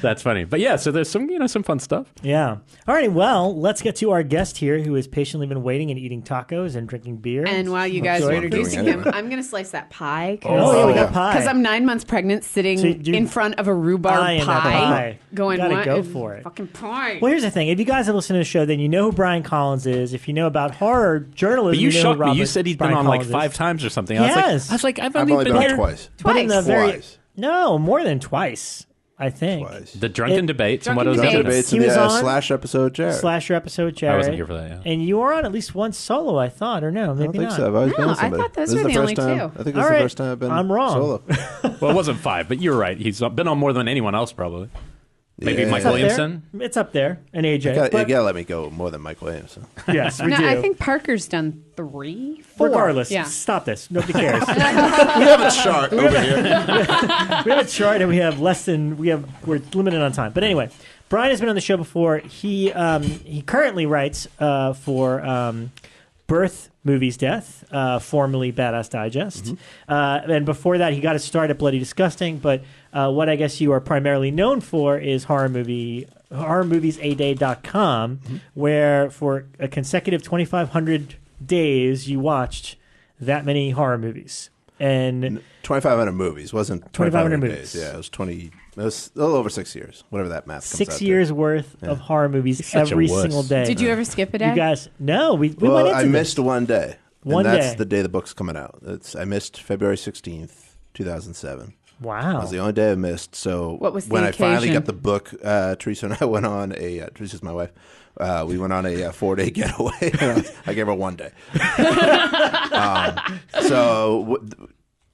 That's funny. But yeah, so there's some fun stuff. Yeah. All right. Well, let's get to our guest here, who has patiently been waiting and eating tacos and drinking beer. And while you guys what are I'm introducing doing him, I'm going to slice that pie. oh, yeah, we got pie. Because I'm 9 months pregnant, sitting So you- in front of a rhubarb Pie and that pie. going, Gotta what go is for it. Fucking pie. Well, here's the thing. If you guys have listened to the show, then you know who Brian Collins is. If you know about horror journalism, But you know who shocked me. You Robert said he's been Brian on like Collins is. 5 times or something. Yes. I was like, I've I've only only been been here. on twice. But in the Twice. very Twice. no, more than twice, I think. Twice. The drunken debates and what Drunken was the other Debates. Debates He in was the on Slash episode, Jared. Slasher episode, Jared. I wasn't here for that, yeah. And you were on at least one solo, I thought, or no? I don't Maybe think not. so. I've always been No, with I somebody. thought those This is were the first only time. two. I think this All is right. the first time I've been I'm wrong. solo. Well, it wasn't 5, but you're right. He's been on more than anyone else, probably. Maybe Yeah. Mike It's up there. Williamson. It's up there, and AJ. You but gotta let me go more than Mike Williamson. yes, we No, do. I think Parker's done 3, 4. Regardless, Yeah. stop this. Nobody cares. We have a chart over here. We have a chart, and we have we're limited on time. But anyway, Brian has been on the show before. He currently writes for Birth Movies Death, formerly Badass Digest, and before that he got his start at Bloody Disgusting. But what I guess you are primarily known for is horrormoviesaday.com, where for a consecutive 2,500 days you watched that many horror movies. And 2,500 movies wasn't 2,500 2,500 movies. days. Yeah, it was 20. It was a little over 6 years, whatever that math comes out 6 to. years worth of horror movies such a every wuss. single day. Did you ever skip a day? You guys, no, we Well, went into I this. missed one day. One and that's day. the day the book's coming out. I missed February 16th, 2007. Wow. That was the only day I missed. So What was the when I finally occasion? got the book, Teresa and I went on Teresa's my wife. We went on a 4-day getaway. I gave her 1 day.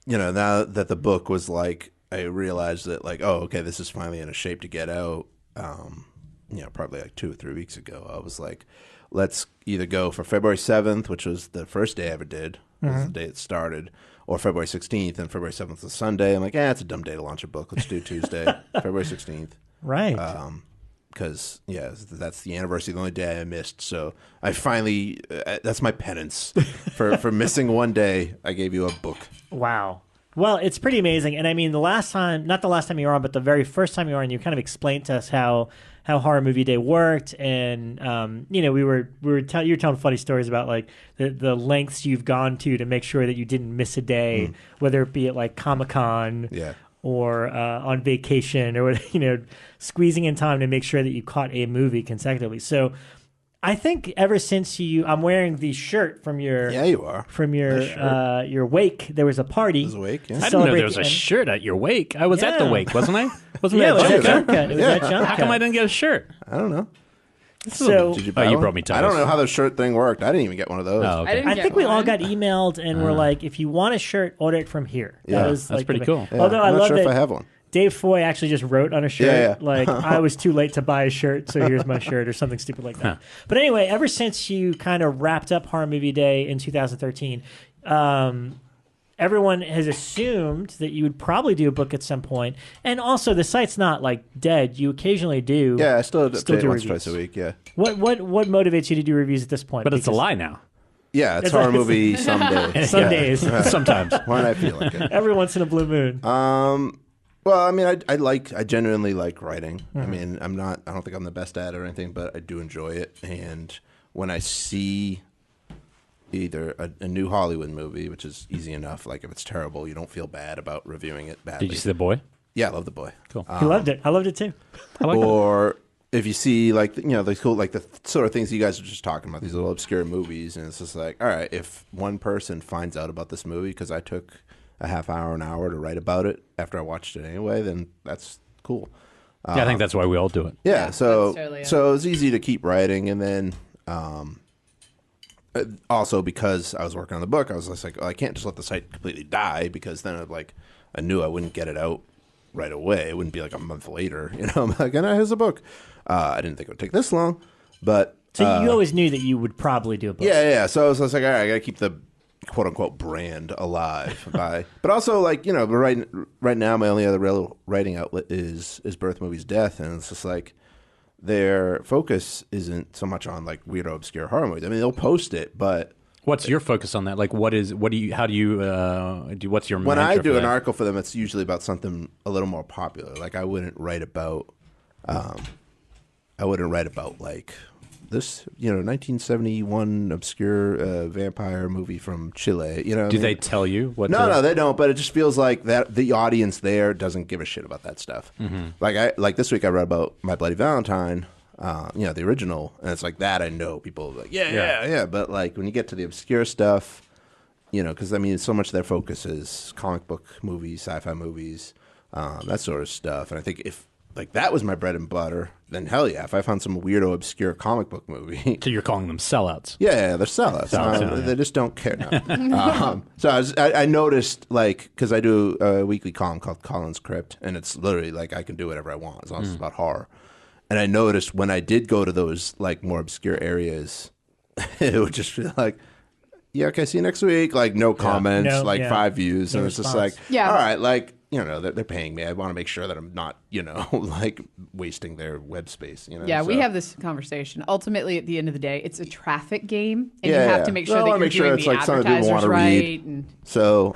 Now that the book was like, I realized that like, oh, okay, this is finally in a shape to get out. Probably like 2 or 3 weeks ago, I was like, let's either go for February 7th, which was the first day I ever did. It was the day it started. Or February 16th, and February 7th is Sunday. I'm like, it's a dumb day to launch a book. Let's do Tuesday, February 16th. Right. Because, that's the anniversary, the only day I missed. So I finally, that's my penance for missing 1 day. I gave you a book. Wow. Well, it's pretty amazing. And I mean, not the last time you were on, but the very first time you were on, you kind of explained to us how Horror Movie Day worked. And, you were telling funny stories about like the lengths you've gone to make sure that you didn't miss a day, whether it be at like Comic-Con or on vacation or, squeezing in time to make sure that you caught a movie consecutively. So I think ever since I'm wearing the shirt from your you are from your wake. There was a party. It was a wake. Yeah. I didn't know there was a shirt at your wake. I was at the Yeah. wake, wasn't I? Wasn't Yeah, it was that at Jump Cut? Jump Cut. It was at Jump How come Cut. I didn't get a shirt? I don't know. So Did you buy you one? brought me I don't tacos. know how the shirt thing worked. I didn't even get one of those. Oh, okay. I didn't I get think we all one. got emailed and we're like, if you want a shirt, order it from here. Yeah. That was That's like pretty cool. Yeah, Although I I'm not love sure that if I have one. Dave Foy actually just wrote on a shirt, Yeah. like, I was too late to buy a shirt, so here's my shirt, or something stupid like that. But anyway, ever since you kind of wrapped up Horror Movie Day in 2013, everyone has assumed that you would probably do a book at some point. And also, the site's not, like, dead. You occasionally do. Yeah, I still update do once, reviews. twice a week, yeah. What motivates you to do reviews at this point? But it's a Because lie now. Yeah, it's It's horror like- movie someday. Some Yeah. days. Sometimes. When I feel like it. Every once in a blue moon. Well, I mean, I genuinely like writing. I mean, I don't think I'm the best at it or anything, but I do enjoy it. And when I see either a new Hollywood movie, which is easy enough, like if it's terrible, you don't feel bad about reviewing it badly. Did you see The Boy? Yeah, I love The Boy. Cool. He loved it. I loved it too. I like that. Or if you see like the cool like the sort of things you guys are just talking about, these little obscure movies, and it's just like, all right, if one person finds out about this movie because I took a half hour, an hour to write about it after I watched it anyway, then that's cool. Yeah, I think that's why we all do it. Yeah, so that's totally it. so it's easy to keep writing, and then also because I was working on the book, I was just like, I can't just let the site completely die because then I knew I wouldn't get it out right away. It wouldn't be like a month later, I'm like, here's a book. I didn't think it would take this long, but So you always knew that you would probably do a book. yeah. So I was like, all right, I got to keep the quote unquote brand alive but also like right now my only other real writing outlet is Birth Movies Death, and it's just like their focus isn't so much on like weirdo obscure horror movies. I mean, they'll post it, but What's your focus on that? Like, what's your when I mantra do for an that? article for them, it's usually about something a little more popular. Like I wouldn't write about like this 1971 obscure vampire movie from Chile. Do they tell you what? No, they don't. But it just feels like that the audience there doesn't give a shit about that stuff. Mm-hmm. Like this week, I read about My Bloody Valentine, the original, and it's like that. I know people are like, yeah. But like when you get to the obscure stuff, because I mean, so much of their focus is comic book movies, sci-fi movies, that sort of stuff. And I think if like that was my bread and butter, then hell yeah. If I found some weirdo obscure comic book movie. So you're calling them sellouts. Yeah, they're sellouts. They just don't care now. So I noticed, like, because I do a weekly column called Colin's Crypt, and it's literally like I can do whatever I want as long as it's about horror. And I noticed when I did go to those like more obscure areas, it would just be like, yeah, okay, see you next week. Like no comments, No, like yeah. 5 views, No and it's just like, response. Yeah. all right, like. They're paying me. I want to make sure that I'm not, like wasting their web space. Yeah, we so. have this conversation. Ultimately, at the end of the day, it's a traffic game, and Yeah, you have yeah. to make No, sure I that wanna you're make sure doing it's the like something people advertisers wanna right. read. And So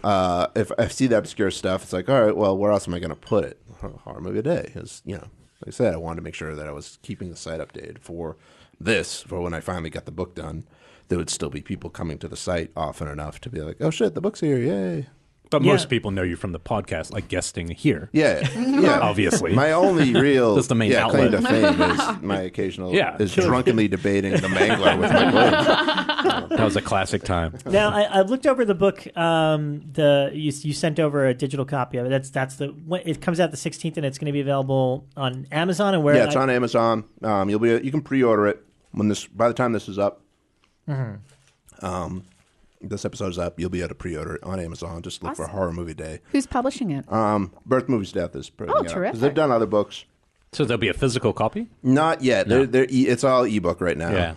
if I see the obscure stuff, it's like, all right, well, where else am I going to put it? Horror Movie a Day. Because, like I said, I wanted to make sure that I was keeping the site updated for when I finally got the book done. There would still be people coming to the site often enough to be like, oh, shit, the book's here, yay. But most people know you from the podcast, like guesting here. Yeah, yeah. Obviously. My only real That's the main claim outlet. to fame is my occasional is drunkenly debating the mangler with my buddies. That was a classic time. Now I've looked over the book. You sent over a digital copy of it. It comes out the 16th, and it's going to be available on Amazon and where. Yeah, it's on Amazon. You can pre-order it by the time this is up. This episode's up. You'll be able to pre-order it on Amazon. Just look for Horror Movie Day. Who's publishing it? Birth Movies Death is putting it out. terrific. 'Cause they've done other books. So there'll be a physical copy? Not yet. No. It's all ebook right now. Yeah.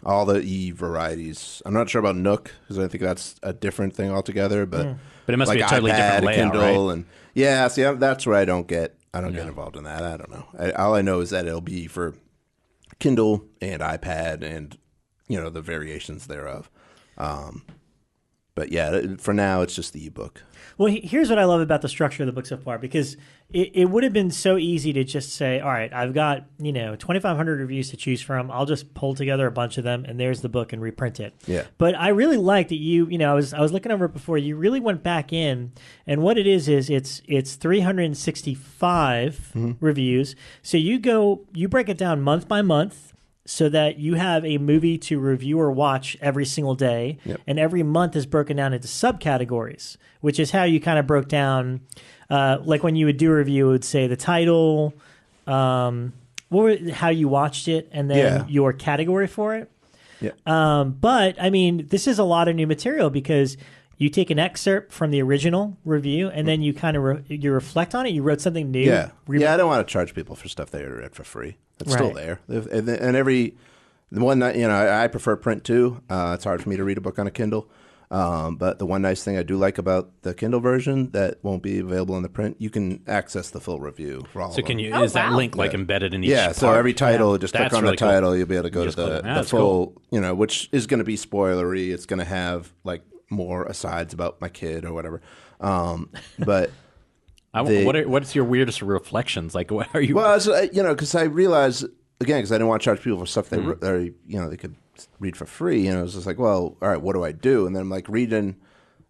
All the varieties. I'm not sure about Nook because I think that's a different thing altogether. But it must be a totally iPad, different layout, Kindle, right? And see, that's where I don't get involved in that. I don't know. All I know is that it'll be for Kindle and iPad and the variations thereof. But yeah, for now, it's just the ebook. Well, here's what I love about the structure of the book so far, because it would have been so easy to just say, all right, I've got 2,500 reviews to choose from. I'll just pull together a bunch of them, and there's the book, and reprint it. Yeah. But I really like that I was looking over it before. You really went back in, and what it is it's 365 reviews. So you break it down month by month, so that you have a movie to review or watch every single day. Yep. And every month is broken down into subcategories, which is how you kind of broke down, like when you would do a review, it would say the title, how you watched it, and then your category for it. Yeah. But, I mean, this is a lot of new material because you take an excerpt from the original review, and then you kind of you reflect on it. You wrote something new. Yeah. I don't want to charge people for stuff they read for free. It's still there. And the one that, I prefer print too. It's hard for me to read a book on a Kindle. But the one nice thing I do like about the Kindle version that won't be available in the print, you can access the full review for all of them. So is that link embedded in each part? So every title, just click on the title, you'll be able to go to the full, which is going to be spoilery. It's going to have like more asides about my kid or whatever. But what's your weirdest reflections? Like, what are you? Well, because I realized again, because I didn't want to charge people for stuff they they could read for free, and it was just like, well, all right, what do I do? And then I'm like reading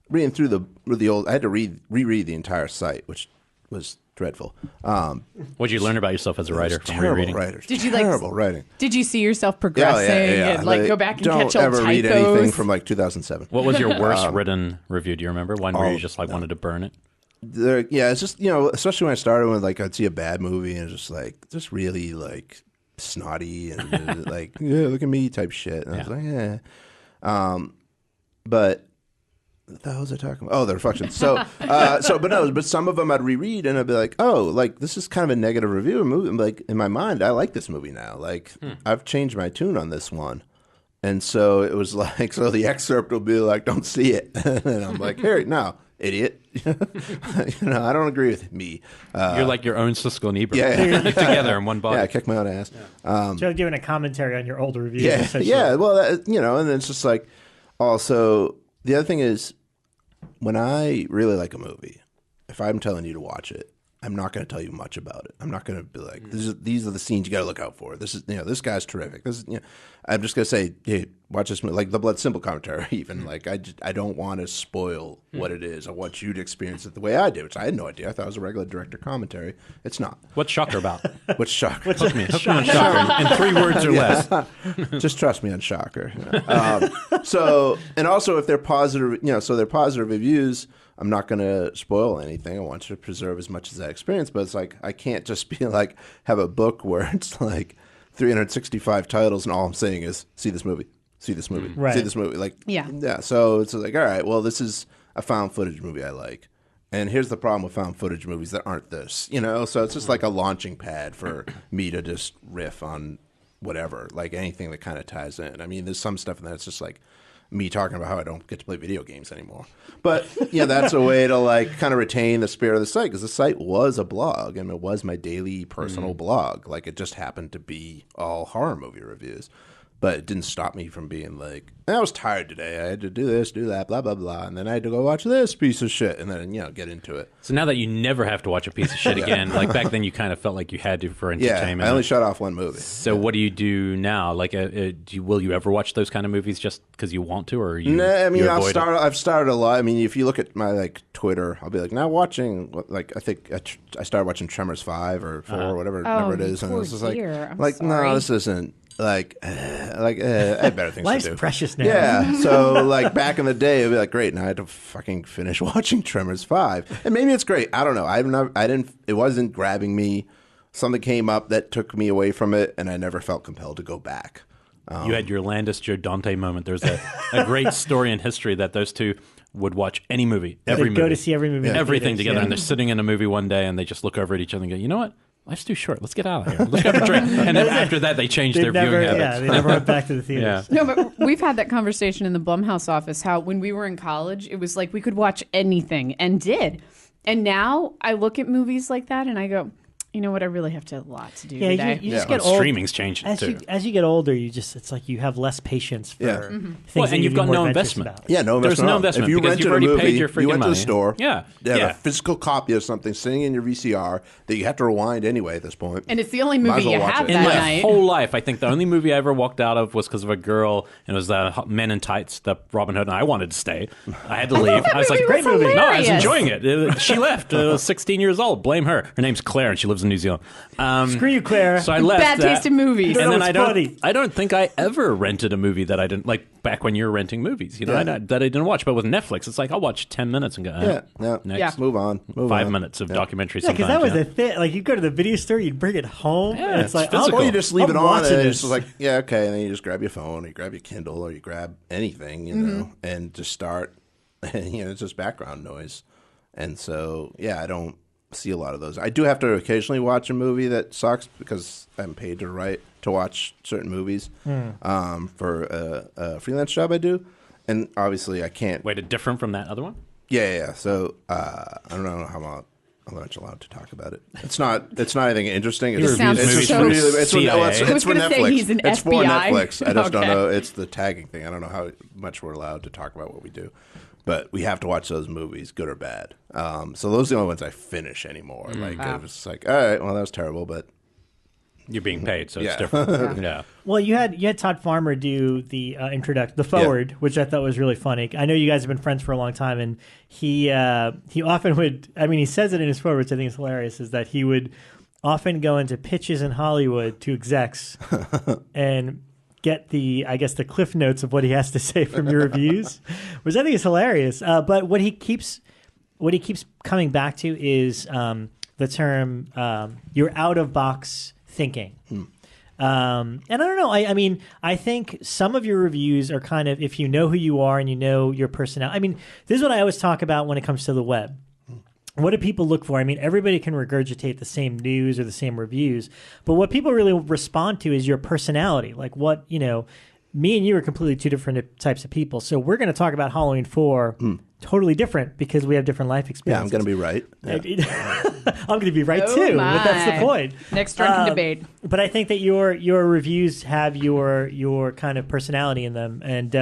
through the old. I had to reread the entire site, which was dreadful. What did you learn about yourself as a writer from rereading? Terrible writing. Did you see yourself progressing and go back and catch old typos? Don't ever read anything from like 2007. What was your worst written review? Do you remember one where you just wanted to burn it? It's just especially when I started when I'd see a bad movie and it's just really snotty and look at me type shit. And I was like, but what the hell was I talking about? Oh, the reflections. But some of them I'd reread and I'd be like, oh, this is kind of a negative review of a movie. I'm in my mind, I like this movie now. I've changed my tune on this one. And so it was so the excerpt will be don't see it. And I'm like, here, no, idiot. I don't agree with me. You're like your own Siskel and Ebert. Yeah. Together in one body. Yeah, I kick my own ass. So you're doing a commentary on your older reviews. Yeah. Well, and then it's just also the other thing is when I really like a movie, if I'm telling you to watch it, I'm not going to tell you much about it. I'm not going to be like, these are the scenes you got to look out for. This is, this guy's terrific. This is, I'm just going to say, hey, watch this movie. Like the Blood Simple commentary, even. I don't want to spoil what it is. I want you to experience it the way I did, which I had no idea. I thought it was a regular director commentary. It's not. What's Shocker about? What's Shocker? Hook me on Shocker in 3 words or less. Just trust me on Shocker. And also if they're positive, so they're positive reviews, I'm not going to spoil anything. I want you to preserve as much as that experience. But it's I can't just be have a book where it's 365 titles and all I'm saying is, see this movie, see this movie, see this movie. Yeah. So it's all right, well, this is a found footage movie I like. And here's the problem with found footage movies that aren't this, So it's just a launching pad for me to just riff on whatever, anything that kind of ties in. I mean, there's some stuff in there that's just me talking about how I don't get to play video games anymore. But that's a way to kind of retain the spirit of the site, because the site was a blog and it was my daily personal blog. It just happened to be all horror movie reviews. But it didn't stop me from being like, I was tired today. I had to do this, do that, blah, blah, blah. And then I had to go watch this piece of shit and then, get into it. So now that you never have to watch a piece of shit again, like back then you kind of felt like you had to for entertainment. Yeah, I only shut off one movie. So what do you do now? Like, will you ever watch those kind of movies just because you want to, or you? Nah, I mean, you avoid it? I've started a lot. I mean, if you look at my Twitter, I'll be like, now watching. Like, I think I started watching Tremors 5 or 4 or whatever number it is, and poor it's just like, dear. I'm no, sorry. this isn't. I had better things Life's to do. precious now. Yeah. So back in the day, it'd be like, great. Now I had to fucking finish watching Tremors 5, and maybe it's great. I don't know. I didn't. It wasn't grabbing me. Something came up that took me away from it, and I never felt compelled to go back. You had your Landis Joe Dante moment. There's a great story in history that those two would watch any movie, every They'd movie, go to see every movie. in the everything theaters, together, yeah. and they're sitting in a movie one day, and they just look over at each other and go, you know what? Life's too short. Let's get out of here. Let's go have a drink. And then after that, they change their viewing habits. Yeah, they never went back to the theaters. Yeah. No, but we've had that conversation in the Blumhouse office, how when we were in college, it was like we could watch anything and did. And now I look at movies like that and I go, you know what? I really have a lot to do Yeah, today. you just Yeah. get old. Streaming's changed As too. as you get older, it's like you have less patience for Yeah. things Well, that and you've you'd be got more no adventurous investment. about. Yeah, no There's investment. no at all. investment If you because rented you've already a movie, paid your freaking you went to money. the store. Yeah. They have Yeah. a physical copy of something sitting in your VCR that you have to rewind anyway at this point. And it's the only Might movie as well you watch have it. In that my night. whole life, I think the only movie I ever walked out of was because of a girl, and it was Men in Tights, the Robin Hood, and I wanted to stay. I had to leave. I was like, movie was great movie. No, I was hilarious. enjoying it. She left. I was 16 years old. Blame her. Her name's Claire, and she lives in New Zealand. Screw you, Claire. So I left. Bad taste in movies. You And know then what's funny? I don't think I ever rented a movie that I didn't like back when you were renting movies. Yeah. That I didn't watch. But with Netflix, it's like I'll watch 10 minutes and go, next. Yeah. Move on. Move 5 on. minutes of documentary. Yeah, because that sometimes, was the thing. Like, you go to the video store, you'd bring it home, Yeah, and it's like, physical. Or you just leave I'm it on, watching and this. it's just like, yeah, okay, and then you just grab your phone, or you grab your Kindle, or you grab anything, you know, and just start. And, it's just background noise, and so yeah, I don't see a lot of those. I do have to occasionally watch a movie that sucks because I'm paid to watch certain movies for a freelance job I do, and obviously I can't. Wait, different from that other one? Yeah. So I don't know how much allowed to talk about it. It's not anything interesting. It's, This sounds it's so- really it's for, CIA. it's, I was it's for gonna say Netflix. he's an it's for FBI. Netflix. I just don't Okay. know. It's the tagging thing. I don't know how much we're allowed to talk about what we do, but we have to watch those movies, good or bad. So those are the only ones I finish anymore. Like it was like, all right, well that was terrible, but You're being paid, so Yeah. it's different. Yeah. Well, you had Todd Farmer do the the forward, which I thought was really funny. I know you guys have been friends for a long time, and he often would. I mean, he says it in his forward, which I think is hilarious. Is that he would often go into pitches in Hollywood to execs and get the cliff notes of what he has to say from your reviews, which I think is hilarious. But what he keeps coming back to is the term "you're out of box thinking." And I don't know. I mean, I think some of your reviews are kind of, if you know who you are and you know your personality. I mean, this is what I always talk about when it comes to the web. What do people look for? I mean, everybody can regurgitate the same news or the same reviews, but what people really respond to is your personality. Like what, me and you are completely two different types of people. So we're going to talk about Halloween 4 totally different because we have different life yeah, experiences. I'm going to be right. Yeah. I'm going to be right Oh too, my. but that's the point. Next drunken debate. But I think that your reviews have your kind of personality in them, and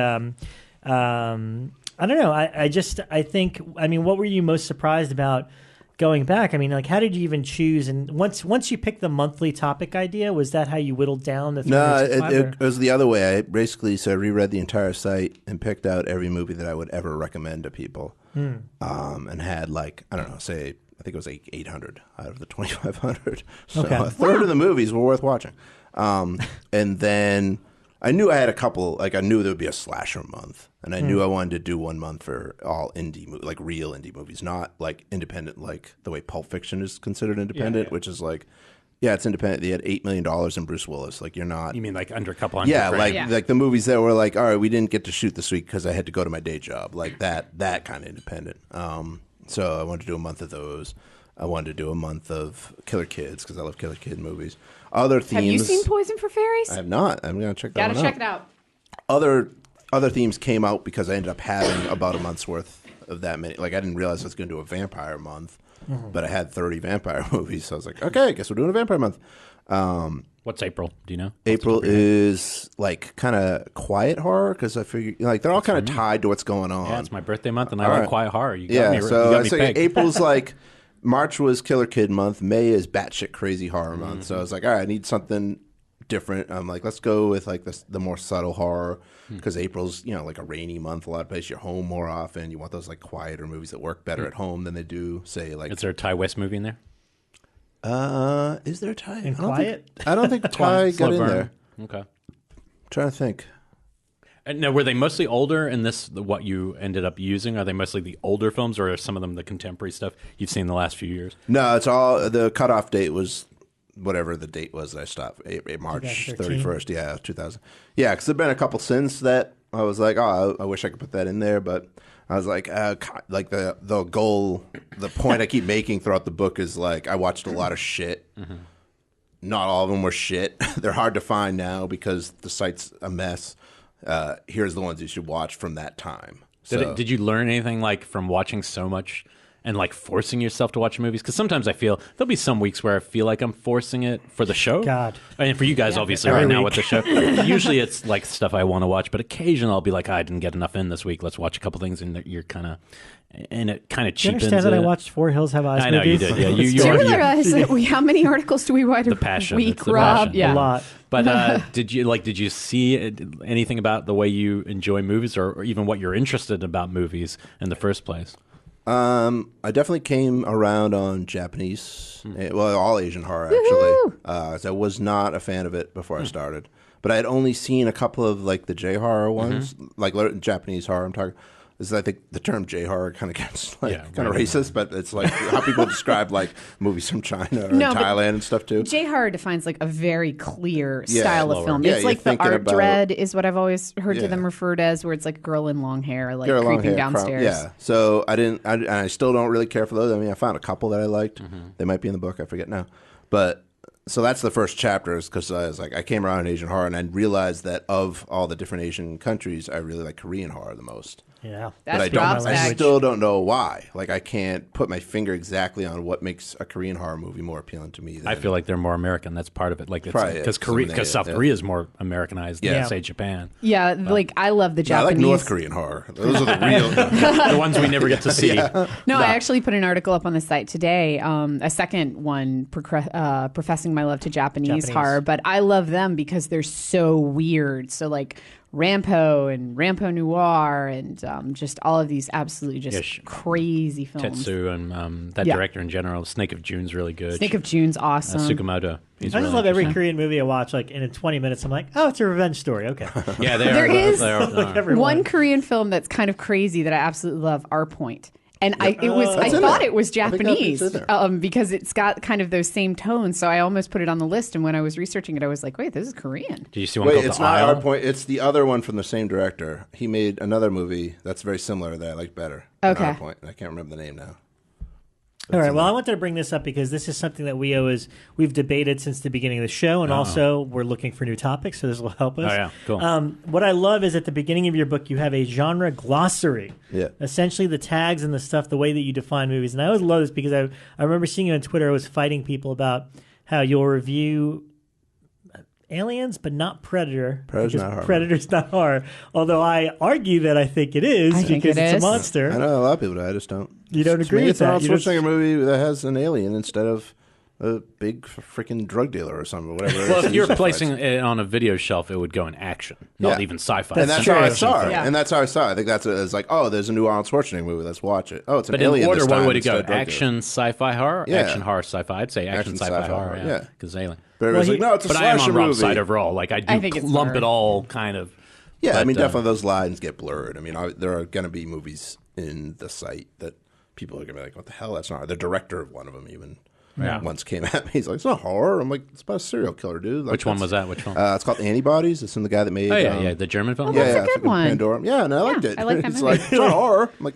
I don't know. I think. I mean, what were you most surprised about going back? I mean, like, how did you even choose? And once you picked the monthly topic idea, was that how you whittled down the? No, 365, it was the other way. I basically reread the entire site and picked out every movie that I would ever recommend to people, and had I don't know, say I think it was 800 out of the 2,500. So Okay. a third of the movies were worth watching. And then I knew I had a couple. I knew there would be a slasher month, and I knew I wanted to do 1 month for all indie, real indie movies, not independent, like the way Pulp Fiction is considered independent, which is it's independent. They had $8 million in Bruce Willis. You're not. You mean under a couple hundred? Yeah, grand? like the movies that were all right, we didn't get to shoot this week because I had to go to my day job, that kind of independent. So I wanted to do a month of those. I wanted to do a month of Killer Kids because I love Killer Kid movies. Other themes. Have you seen Poison for Fairies? I have not. I'm going to check that Gotta one check out. it out. Other themes came out because I ended up having about a month's worth of that many. I didn't realize I was going to do a vampire month, but I had 30 vampire movies, so I was like, okay, I guess we're doing a vampire month. What's April? Do you know? April is like kind of quiet horror because I figure like they're all kind of tied to what's going on. Yeah, it's my birthday month, and I like quiet horror. You got Yeah, me, so you got I me say pegged. April's like March was Killer Kid month. May is batshit crazy horror month. So I was like, all right, I need something different. I'm like, let's go with like the more subtle horror because April's like a rainy month. A lot of places you're home more often. You want those like quieter movies that work better at home than they do say like. Is there a Ty West movie in there? Is there a Ty? And Quiet? I don't think Ty got Slow in burn. there. Okay. I'm trying to think. And now, were they mostly older in this, what you ended up using? Are they mostly the older films, or are some of them the contemporary stuff you've seen in the last few years? No, it's all the cutoff date was whatever the date was that I stopped. March 2013? 31st. Yeah, 2000. Yeah, because there've been a couple since that I was like, oh, I wish I could put that in there, but I was like the goal, the point I keep making throughout the book is like I watched a lot of shit. Not all of them were shit. They're hard to find now because the site's a mess. Here's the ones you should watch from that time. Did you learn anything like from watching so much and like forcing yourself to watch movies? Because sometimes I feel there'll be some weeks where I feel like I'm forcing it for the show. God. I mean, for you guys, obviously, Every right now week. with the show. Usually it's like stuff I want to watch, but occasionally I'll be like, I didn't get enough in this week. Let's watch a couple things, and you're kind of, and it kind of Do you cheapens understand that I it. watched Four Hills Have Eyes I know movies? you did. Yeah, Do you are. realize that how many articles do we write a passion. week, It's the Rob? passion. Yeah. A lot. But did you see anything about the way you enjoy movies, or even what you're interested about movies in the first place? I definitely came around on Japanese, well, all Asian horror actually. So I was not a fan of it before I started, but I had only seen a couple of like the J horror ones, like Japanese horror. I'm talking. This is, I think the term J horror kind of gets like kind of racist, but it's like how people describe like movies from China or Thailand and stuff too. J horror defines like a very clear style of film. Yeah, it's you're like the thinking art about- dread is what I've always heard Yeah. them referred as, where it's like a girl in long hair, like Girl, long creeping hair, downstairs. Yeah. So I still don't really care for those. I mean, I found a couple that I liked. They might be in the book. I forget now. But so that's the first chapters because I was like, I came around Asian horror and I realized that of all the different Asian countries, I really like Korean horror the most. Yeah. That's But I Rob's I bag. still don't know why. Like I can't put my finger exactly on what makes a Korean horror movie more appealing to me. Than, I feel like they're more American. That's part of it. Like Probably, because South Korea is more Americanized than Yeah. say Japan. Yeah, like I love the I like Japanese. North Korean horror. Those are the real. The ones we never get to see. No, I actually put an article up on the site today, a second one professing my love to Japanese horror, but I love them because they're so weird. So like Rampo and Rampo Noir and just all of these absolutely just crazy films. Tetsu and that director in general. Snake of June's really good. Snake of June's awesome. Tsukamoto. He's I just really love every interesting. Korean movie I watch. Like in 20 minutes, I'm like, oh, it's a revenge story. Okay. Yeah, they There are. is- They are. Like everyone. One Korean film that's kind of crazy that I absolutely love, Our Point. And I That's in thought there. it was I think Japanese that's in there. because it's got kind of those same tones. So I almost put it on the list. And when I was researching it, I was like, wait, this is Korean. Did you see one Wait, called it's The not Isle? Our Point. It's the other one from the same director. He made another movie that's very similar that I like better. than Okay. Our Point. I can't remember the name now. All right. Well, I wanted to bring this up because this is something that we've debated since the beginning of the show, and also we're looking for new topics, so this will help us. Oh, yeah. Cool. What I love is at the beginning of your book, you have a genre glossary. Yeah. Essentially, the tags and the stuff, the way that you define movies. And I always love this because I remember seeing you on Twitter. I was fighting people about how you'll review Aliens, but not Predator. Predator's because not horror. Predator's not horror. Although I argue that I think it is I think because it it's a is. monster. I know a lot of people do. I just don't. You don't To agree me, with it's an that? Arnold You don't- Schwarzenegger movie that has an alien instead of a big freaking drug dealer or something. Whatever. it Well, is if you're that placing fights. it on a video shelf, it would go in action, not Yeah. even sci-fi. And that's true. how I saw it. Yeah. And that's how I saw it. I think that's it's like, oh, there's a new Arnold Schwarzenegger movie. Let's watch it. Oh, it's an But in alien. order, this what time would it go? instead of drug dealer. Action, sci-fi, horror? Yeah. Action, horror, sci-fi. I'd say action, sci-fi, horror. Yeah, yeah. because alien. But everybody's like, no, it's a But I am slasher on Rob's movie. side overall. Like I do I think it's lump horror. it all kind of. Yeah, I But, mean, definitely those lines get blurred. I mean, there are going to be movies in the site that people are going to be like, what the hell? That's not. The director of one of them even once came at me. He's like, it's not horror. I'm like, it's about a serial killer, dude. Like, Which one was that? Which one? It's called Antibodies. It's from the guy that made. Oh yeah, the German film. that's a it's good one. Pandora. Yeah, and I liked it. I like that It's movie. like, it's not horror. I'm like,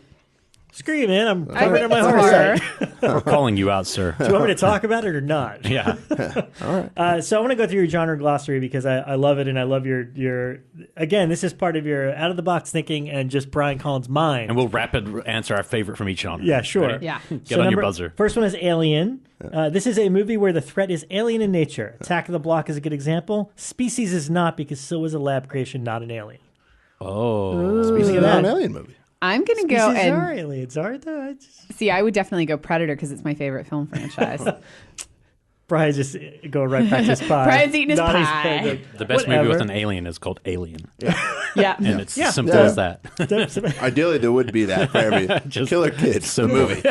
Screw you, man. I'm I covering think up my it's horse. horror. We're calling you out, sir. Do you want me to talk about it or not? Yeah. So I want to go through your genre glossary because I love it, and I love your. Again, this is part of your out of the box thinking and just Brian Collins' mind. And we'll rapid answer our favorite from each genre. Yeah, sure. Ready? Yeah. Get on your buzzer. First one is Alien. This is a movie where the threat is alien in nature. Attack of the Block is a good example. Species is not because so is a lab creation, not an alien. Oh. Species Look of at that. an alien movie. I'm going to Species go are and aliens, aren't they? see, I would definitely go Predator because it's my favorite film franchise. Brian's just going right back to his pie. Brian's eating his Nodding pie. head like, The best movie with whatever. an alien is called Alien. Yeah. And it's Yeah. simple Yeah. as that. Ideally, there would be that for every Killer Kids, the movie.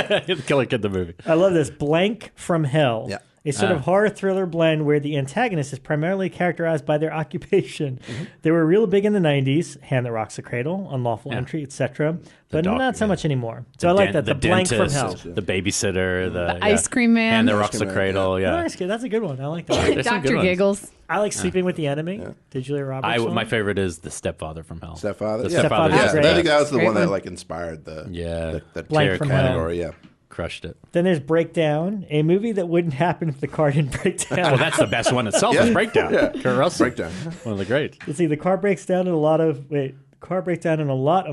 Killer Kid the movie. I love this. Blank from Hell. Yeah. A sort of horror thriller blend where the antagonist is primarily characterized by their occupation. They were real big in the 90s. Hand That Rocks the Cradle, Unlawful Entry, etc. But not so much anymore. So I like that. The Blank from Hell. The babysitter, the Ice Cream Man. and the rocks the Cream Man, cradle. Yeah, Nice, that's a good one. I like that. There's some good Dr. ones. Giggles. I like Sleeping with the Enemy. Did Julia Roberts? one? My favorite is the Stepfather from Hell. Stepfather. The Yeah. Stepfather. Stepfather's Yeah, great. I think that was the Great one that one. like inspired the the Blank terror from Hell. category. Yeah. Crushed it. Then there's Breakdown, a movie that wouldn't happen if the car didn't break down. Well, that's the best one itself. Is Breakdown. Kurt Russell. Breakdown. One of the greats. Let's see, the car breaks down in a lot of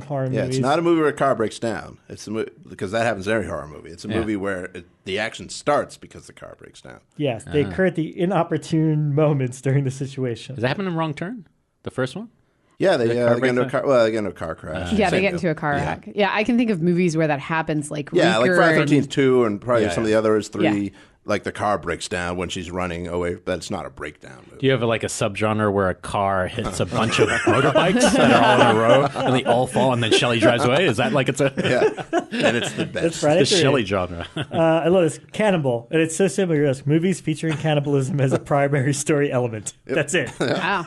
horror Yeah, movies. it's not a movie where a car breaks down. It's because that happens in every horror movie. It's a movie where the action starts because the car breaks down. Yes, they occur at the inopportune moments during the situation. Does that happen in Wrong Turn? The first one? Yeah, they car get into a breaks car. Well, they get into a car crash. Yeah, they Same get deal. into a car wreck. Yeah, I can think of movies where that happens, like Yeah, like Reeker Friday and- 13th 2 and probably Yeah, some of yeah. the others 3. Yeah. Like the car breaks down when she's running away, but it's not a breakdown movie. Do you have like a subgenre where a car hits a bunch of motorbikes that are all in a row and they all fall and then Shelley drives away? Is that like it's a Yeah, and it's the best. That's Friday the 3. Shelley genre? I love this. Cannibal. And it's so simple. You're like, movies featuring cannibalism as a primary story element. That's it. Wow.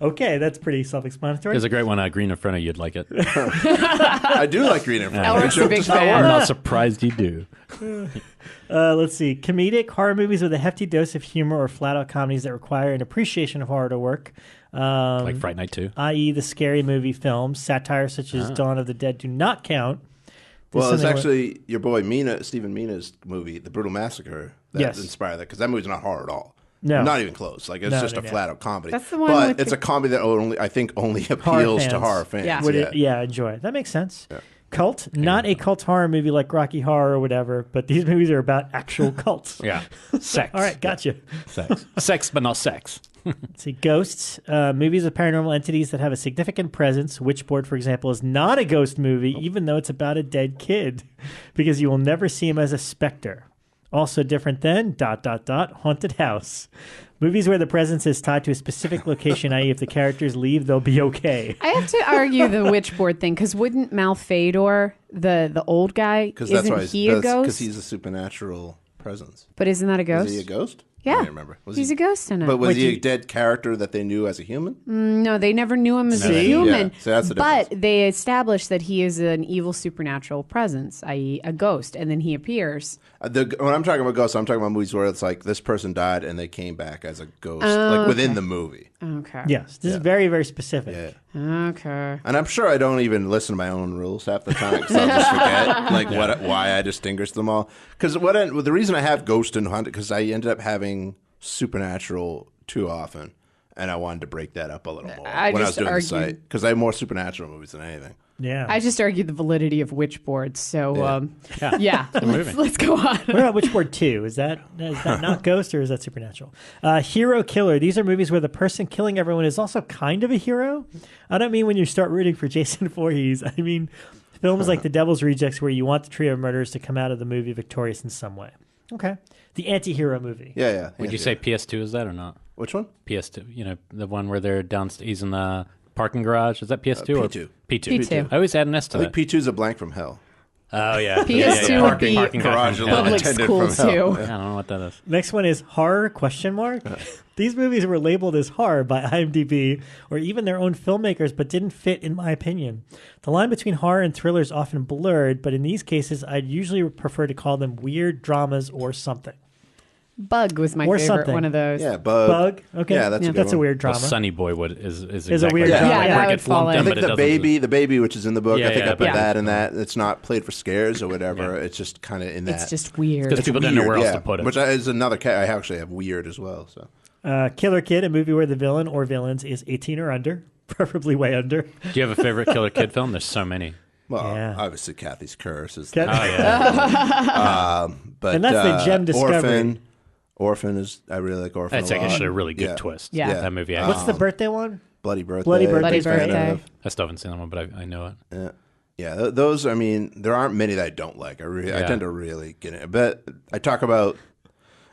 Okay, that's pretty self-explanatory. There's a great one, Green Inferno. You'd like it. I do like Green Inferno. Elric's a big Just not fan. I'm work. not surprised you do. Let's see. Comedic horror movies with a hefty dose of humor or flat-out comedies that require an appreciation of horror to work. Like Fright Night 2. I.e. the scary movie films. Satire such as Dawn of the Dead do not count. There's Well, it's something actually your boy Stephen Mina's movie, The Brutal Massacre, that Yes. inspired that because that movie's not horror at all. No. Not even close. Like it's No, just no, a no. flat out comedy. That's the one but with it's the- a comedy that only appeals to fans. horror fans. Yeah. Would yeah. it, yeah, enjoy. That makes sense. Cult, not a cult horror movie like Rocky Horror or whatever, but these movies are about actual cults. Yeah. Sex. All right, gotcha. Sex. Sex, but not sex. Let's see, ghosts, movies of paranormal entities that have a significant presence. Witchboard, for example, is not a ghost movie, even though it's about a dead kid, because you will never see him as a specter. Also different than ... haunted house. Movies where the presence is tied to a specific location, i.e., if the characters leave, they'll be okay. I have to argue the witchboard thing because wouldn't Mal Fedor, the old guy, Because that's isn't why he a ghost? Because he's a supernatural presence. But isn't that a ghost? Is he a ghost? Yeah. I don't remember. He's a ghost in it. But was Wait, he a you- dead character that they knew as a human? No, they never knew him as a See? human. Yeah, so that's the but difference. they established that he is an evil supernatural presence, i.e., a ghost, and then he appears. When I'm talking about ghosts, I'm talking about movies where it's like this person died and they came back as a ghost, like within the movie. Okay. Yes, this is very, very specific. Yeah. Okay. And I'm sure I don't even listen to my own rules half the time because I'll just forget like why I distinguish them all. Because the reason I have Ghost and Haunted because I ended up having Supernatural too often, and I wanted to break that up a little more I when I was just doing the argued- site because I have more Supernatural movies than anything. Yeah. I just argued the validity of witchboards. So, Yeah. let's go on. What about Witchboard 2? Is that not Ghost or is that Supernatural? Hero Killer. These are movies where the person killing everyone is also kind of a hero. I don't mean when you start rooting for Jason Voorhees. I mean films like The Devil's Rejects where you want the trio of murderers to come out of the movie victorious in some way. Okay. The anti-hero movie. Yeah. Would you say PS2 is that or not? Which one? PS2. You know, the one where they're downstairs in the parking garage. Is that PS2 or P2. P2? P2. I always add an S to I think that. P2 is a blank from hell. Oh, yeah. PS2 would be Parking garage from hell. Public attendant school, from hell. too. I don't know what that is. Next one is horror ? These movies were labeled as horror by IMDb or even their own filmmakers, but didn't fit, in my opinion. The line between horror and thriller is often blurred, but in these cases, I'd usually prefer to call them weird dramas or something. Bug was my Or favorite something. one of those. Yeah, Bug. Bug. Okay, Yeah, that's a good that's a one. weird Well, drama. Sunny Boy is a exactly weird that. drama. Yeah, Where that it would gets fall lumped in. in, I but think it the doesn't. baby, which is in the book, Yeah, I think yeah, I put yeah. that in that. It's not played for scares or whatever. It's just kind of in that. It's just weird. Because people didn't know where else to put it. Which is another I actually have weird as well. So Killer Kid, a movie where the villain or villains is 18 or under, preferably way under. Do you have a favorite Killer Kid film? There's so many. well, Yeah. obviously Kathy's Curse is Kat- Oh yeah, but And that's the gem discovery. Orphan is I really like Orphan. that's a lot. actually a really good Yeah. twist. Yeah. That movie. What's the birthday one? Bloody Birthday. Bloody Birthday. Bloody big fan Birthday. of. I still haven't seen that one, but I know it. Yeah, those. I mean, there aren't many that I don't like. I Yeah. tend to really get it. But I talk about.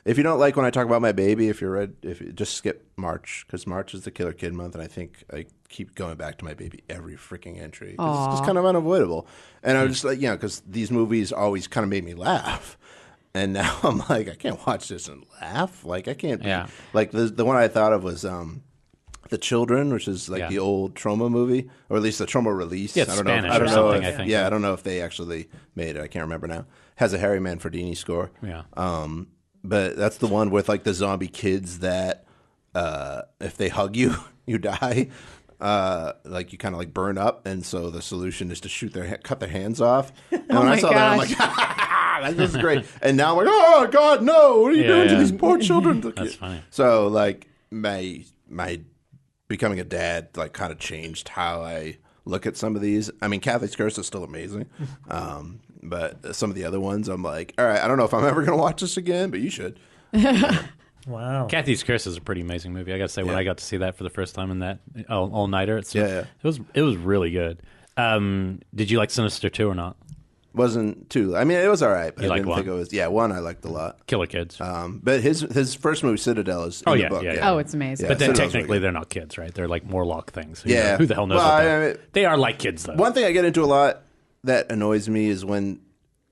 If you don't like when I talk about my baby, if you just skip March, because March is the Killer Kid month, and I think I keep going back to my baby every freaking entry. 'Cause it's just kind of unavoidable. And I'm just like, because these movies always kind of made me laugh. And now I'm like, I can't watch this and laugh. Like I can't. Yeah. Like the one I thought of was The Children, which is like the old Troma movie, or at least the Troma release. Yeah, it's I don't know. Spanish I don't or know. something, If, I think. Yeah, I don't know if they actually made it. I can't remember now. Has a Harry Manfredini score. Yeah. But that's the one with like the zombie kids that if they hug you, you die. Like you kind of like burn up, and so the solution is to cut their hands off. And when I my saw that, I'm like, this is great. And now I'm like, oh God, no! What are you doing to these poor children? That's funny. So like my becoming a dad like kind of changed how I look at some of these. I mean, Kathy's Curse is still amazing, but some of the other ones, I'm like, all right, I don't know if I'm ever going to watch this again, but you should. Wow. Kathy's Curse is a pretty amazing movie. I got to say, when I got to see that for the first time in that all nighter, it was really good. Did you like Sinister 2 or not? Wasn't too. I mean, it was all right, but You I like didn't one? think it was. Yeah, one I liked a lot. Killer Kids. But his first movie, Citadel, is in the book. Oh, it's amazing. Yeah. But then Citadel's technically really they're not kids, right? They're like Morlock things. Yeah. Who the hell knows Well, what they I are? mean- They are like kids, though. One thing I get into a lot that annoys me is when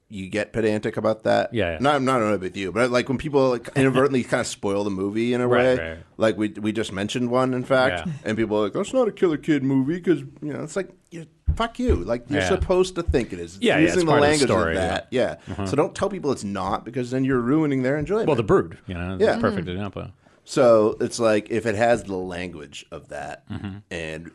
you get pedantic about that. Yeah. Not annoyed with you, but like when people like inadvertently kind of spoil the movie in a way. Right. Like we just mentioned one, in fact, Yeah. and people are like, "That's not a Killer Kid movie," because it's like, fuck you. Like you're Yeah. supposed to think it is. It's Yeah, using it's the part of the language story, of that. Yeah. So don't tell people it's not, because then you're ruining their enjoyment. Well, The Brood, Yeah. that's a perfect example. So it's like if it has the language of that, Mm-hmm. and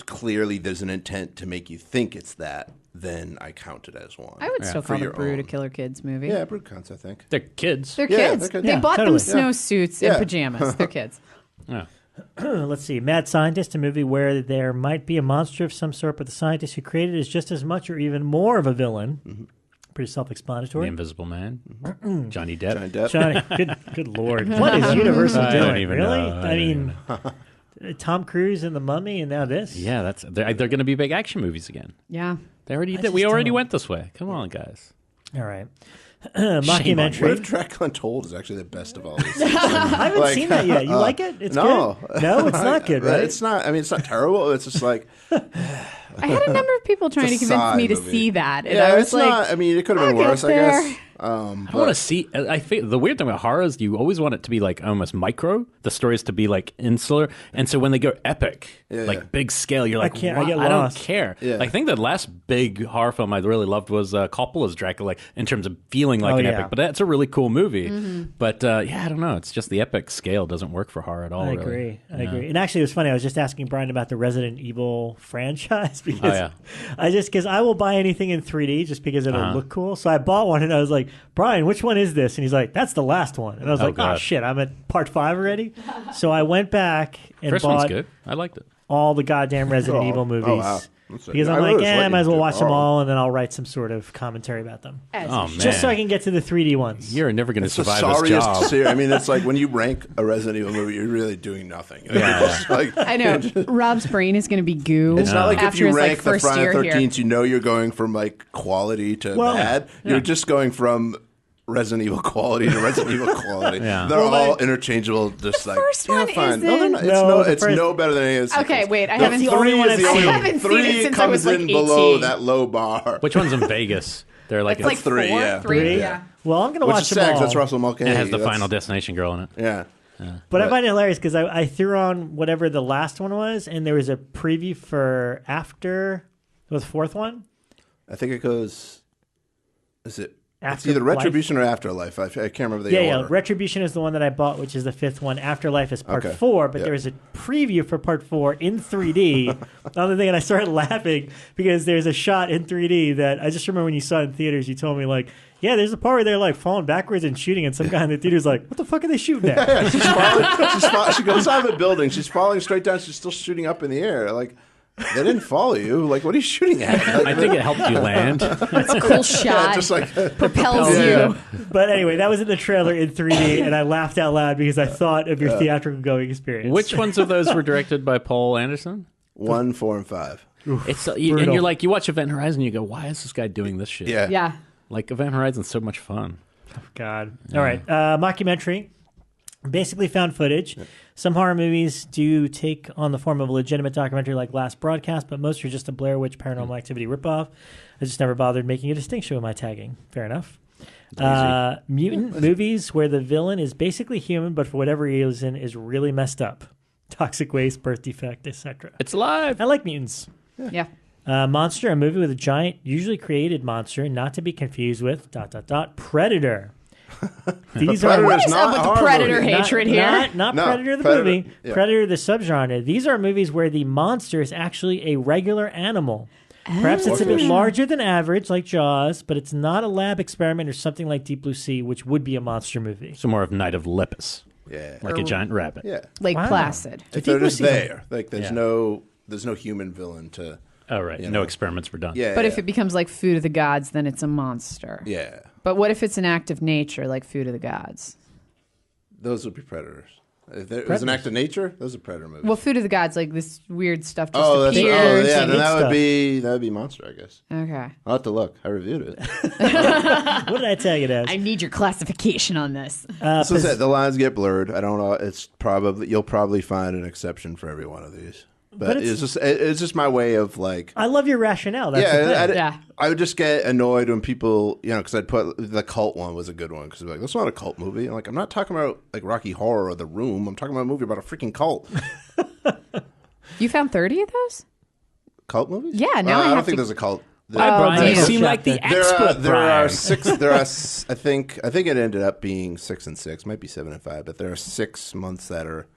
clearly there's an intent to make you think it's that, then I count it as one. I would still For call The your Brood a own. Killer Kids movie. Yeah, Brood counts, I think. They're kids. They're Yeah, kids. they're kids. They Yeah, bought totally. them snowsuits Yeah. and pajamas. They're kids. Yeah. Let's see. Mad Scientist, a movie where there might be a monster of some sort, but the scientist who created it is just as much or even more of a villain. Pretty The self-explanatory. Invisible Man. Johnny Depp. Johnny Depp. Johnny, good lord. What is Universal I doing? don't even really? know. I mean, Tom Cruise and The Mummy, and now this. Yeah, they're going to be big action movies again. Yeah. They already did. just We already don't- went this way. Come on, guys. All right. on you. What Mockumentary. if Dracula Untold is actually the best of all these things? I haven't Like, seen that yet. You like it? It's no. good. No, it's not good, right? It's not. I mean, it's not terrible. It's just like I had a number of people trying to It's a convince me to side movie. see that. And yeah, I was it's like, not. I mean, it could have been I'll get worse, I there. guess. I want to see. I feel the weird thing about horror is you always want it to be like almost micro. The stories to be like insular, and so when they go epic, like big scale, you're like, can't- I "What? get I don't lost." care. Yeah. I think the last big horror film I really loved was Coppola's Dracula, like in terms of feeling like Oh, an yeah. epic. But that's a really cool movie. But yeah, I don't know. It's just the epic scale doesn't work for horror at all. I really. agree. I agree. And actually, it was funny. I was just asking Brian about the Resident Evil franchise because yeah. because I will buy anything in 3D just because it'll look cool. So I bought one and I was like, Brian, which one is this? And he's like, that's the last one. And I was like, oh God. shit, I'm at part 5 already. So I went back and First one's bought good. I liked it. all the goddamn Resident Evil movies. wow. That's Because I I'm like, really just I let might you as well do watch them horror. all, and then I'll write some sort of commentary about them. Oh man, Just so I can get to the 3D ones. you're never going to It's the survive this sorriest job. series. I mean, it's like when you rank a Resident Evil movie, you're really doing nothing. Yeah. It's like, I know. Rob's brain is going to be goo. it's not like if after you his rank like, the first Friday year the here. 13th, you know you're going from like quality to Well, bad. You're just going from Resident Evil quality to Resident Evil quality. Yeah. They're all interchangeable. Just like first one fine. No, they're isn't- not. No, the It's first- no better than any of the Okay, sequels. wait, I The haven't- the only three one is I've the seen. only I one. haven't seen Three it since I comes was, like, in below 18. that low bar. Which one's in Vegas? They're like It's like three, 4, yeah. 3, Three? yeah. Well, I'm going to Which watch is them sad 'cause all. that's Russell Mulcahy. it has the That's- Final Destination girl in it. Yeah. But I find it hilarious because I threw on whatever the last one was, and there was a preview for after the fourth one. I think it goes. Is it It's either Retribution or Afterlife. I can't remember the order. Yeah. Retribution is the one that I bought, which is the 5th one. Afterlife is part 4, but there was a preview for part 4 in 3D. The other thing, and I started laughing because there's a shot in 3D that I just remember when you saw it in theaters, you told me, like, yeah, there's a part where they're like falling backwards and shooting, and some guy in the theater's like, what the fuck are they shooting at? She goes out of a building. She's falling straight down. She's still shooting up in the air. Like, they didn't follow you. Like, what are you shooting at? I think it helped you land. It's a cool shot. Just like propels you. But anyway, that was in the trailer in 3D, and I laughed out loud because I thought of your theatrical going experience. Which ones of those were directed by Paul Anderson? 1, 4, and 5. It's and you're like, you watch Event Horizon, you go, why is this guy doing this shit? Yeah. Like, Event Horizon's so much fun. Oh, God. All right. Mockumentary. Basically found footage. Some horror movies do take on the form of a legitimate documentary like Last Broadcast, but most are just a Blair Witch Paranormal Activity ripoff. I just never bothered making a distinction with my tagging. Fair enough. Mutant movies where the villain is basically human, but for whatever reason is really messed up. Toxic waste, birth defect, etc. It's alive. I like mutants. Yeah. Monster, a movie with a giant, usually created monster, not to be confused with ... Predator. These are What is up with the Predator hatred here? Not No, Predator the Predator, movie, yeah. Predator the subgenre. These are movies where the monster is actually a regular animal. Perhaps it's a bit larger than average, like Jaws, but it's not a lab experiment or something like Deep Blue Sea, which would be a monster movie. So more of Night of Lepus. Yeah. Like a giant rabbit. Yeah. Lake Wow. Placid. If they're just Sea- there. Like, there's Yeah. no human villain to... Oh, right. You No know. experiments were done. Yeah. But if it becomes like Food of the Gods, then it's a monster. Yeah. But what if it's an act of nature, like Food of the Gods? Those would be predators. If there was an act of nature, those are predator movies. Well, Food of the Gods, like this weird stuff just oh, appears. yeah, and- then that stuff. would be monster, I guess. Okay. I'll have to look. I reviewed it. What did I tell you it as? I need your classification on this. So is it, the lines get blurred. I don't know. It's probably you'll probably find an exception for every one of these. But it's just my way of like. I love your rationale. That's the thing. Yeah. I would just get annoyed when people, because I'd put the cult one was a good one because like that's not a cult movie. I'm like, I'm not talking about like Rocky Horror or The Room. I'm talking about a movie about a freaking cult. You found 30 of those? Cult movies? Yeah, now I I don't have think to- there's a cult. Why, Brian? You damn. seem like the expert, There Brian. are 6. There are. I think it ended up being 6 and 6. Might be 7 and 5. But there are 6 months that are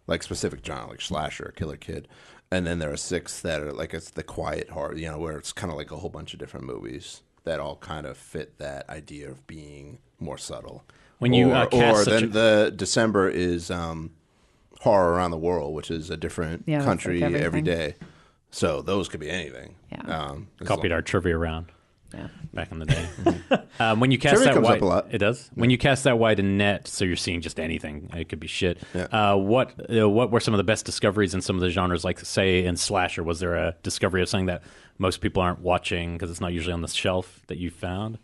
like specific genre, like slasher, killer kid, and then there are 6 that are like it's the quiet horror. Where it's kind of like a whole bunch of different movies that all kind of fit that idea of being more subtle. When you cast or such then the December is horror around the world, which is a different Yeah, that's country like every everything. day. So those could be anything. Yeah. Copied our trivia round Yeah. back in the day. When you cast Trivia that comes wide, up a lot. it does. When you cast that wide a net, so you're seeing just anything. It could be shit. Yeah. What were some of the best discoveries in some of the genres? Like, say, in slasher, was there a discovery of something that most people aren't watching because it's not usually on the shelf that you found?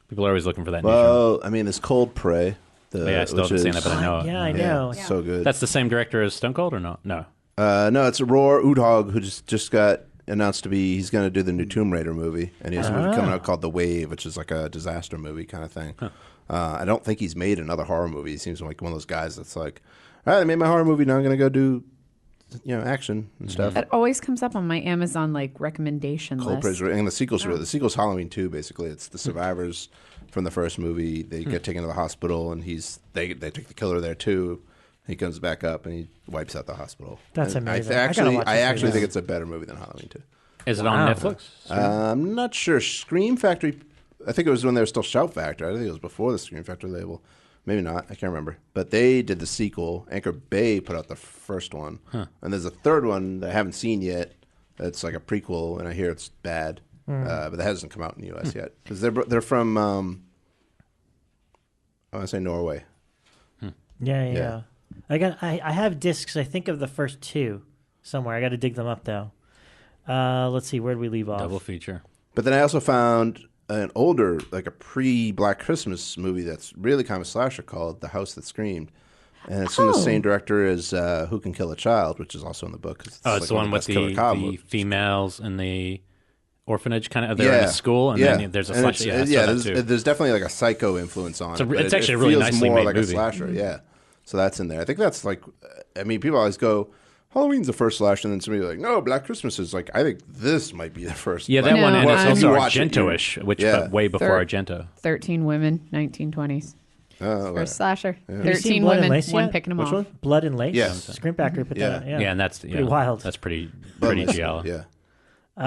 People are always looking for that. Well, I mean, there's Cold Prey. Yeah, I still haven't seen it, but I know it. Yeah, I know. Yeah, so good. That's the same director as Stone Cold, or no? No. No, it's Roar Udhog who just got announced to be. He's going to do the new Tomb Raider movie, and he has a movie coming out called The Wave, which is like a disaster movie kind of thing. I don't think he's made another horror movie. He seems like one of those guys that's like, all right, I made my horror movie. Now I'm going to go do, action and stuff. That always comes up on my Amazon recommendation Cold list. Prey, and the sequel's Halloween 2. Basically, it's the survivors from the first movie. They get taken to the hospital, and they take the killer there too. He comes back up and he wipes out the hospital. That's And amazing. I I gotta watch this actually right think now. it's a better movie than Halloween 2. Is it on Netflix? I'm not sure. Scream Factory, I think it was when they were still Shout Factory. I think it was before the Scream Factory label. Maybe not. I can't remember. But they did the sequel. Anchor Bay put out the first one. And there's a third one that I haven't seen yet. That's like a prequel, and I hear it's bad. But that hasn't come out in the U.S. yet. Because they're from, I want to say Norway. Yeah. I have discs. I think of the first 2 somewhere. I got to dig them up though. Let's see. Where did we leave off? Double feature. But then I also found an older, like a pre-Black Christmas movie that's really kind of a slasher called The House That Screamed. And it's from the same director as Who Can Kill a Child, which is also in the book. It's Oh, it's the one with the females in the orphanage, kind of. They're in a school, and then there's a And slasher. it's- Yeah, I saw that too. there's definitely like a psycho influence on it. But it's actually a really feels nicely more made like movie. a slasher, yeah. So that's in there. I think that's like, I mean, people always go, Halloween's the first slasher, and then somebody like, no, Black Christmas is like, I think this might be the first. Yeah, like, that one, and it's if also you watch it, Argento-ish, which Yeah. but way before Argento. 13 women, 1920s. First slasher. Have you seen 13 Blood and women, Lace one yet? picking them Which off. one? Blood and Lace. Yeah. Screenbacker put that out. Yeah. Yeah, and that's Pretty wild. That's pretty Bloodless, giallo. Yeah.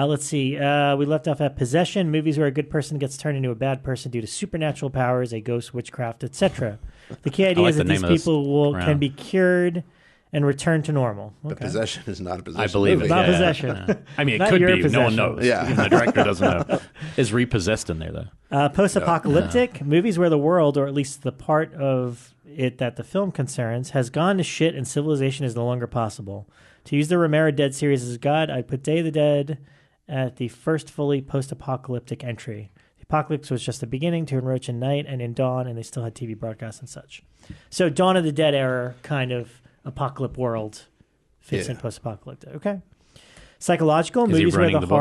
Let's see. We left off at possession, movies where a good person gets turned into a bad person due to supernatural powers, a ghost, witchcraft, etc. The key idea like is the that these name of this people can round. be cured and return to normal. But Okay. possession is not a possession. I believe movie. it. Not yeah, possession. yeah. I mean, it Not could your be. No one possession. knows. Yeah. Even the director doesn't know. Is repossessed in there though? Post-apocalyptic movies where the world, or at least the part of it that the film concerns, has gone to shit and civilization is no longer possible. To use the Romero Dead series as God, I'd put Day of the Dead at the first fully post-apocalyptic entry. The apocalypse was just the beginning to encroach in night and in dawn, and they still had TV broadcasts and such. So Dawn of the Dead era kind of apocalypse world fits in post-apocalyptic. Okay. Psychological Is he movies where running the the book?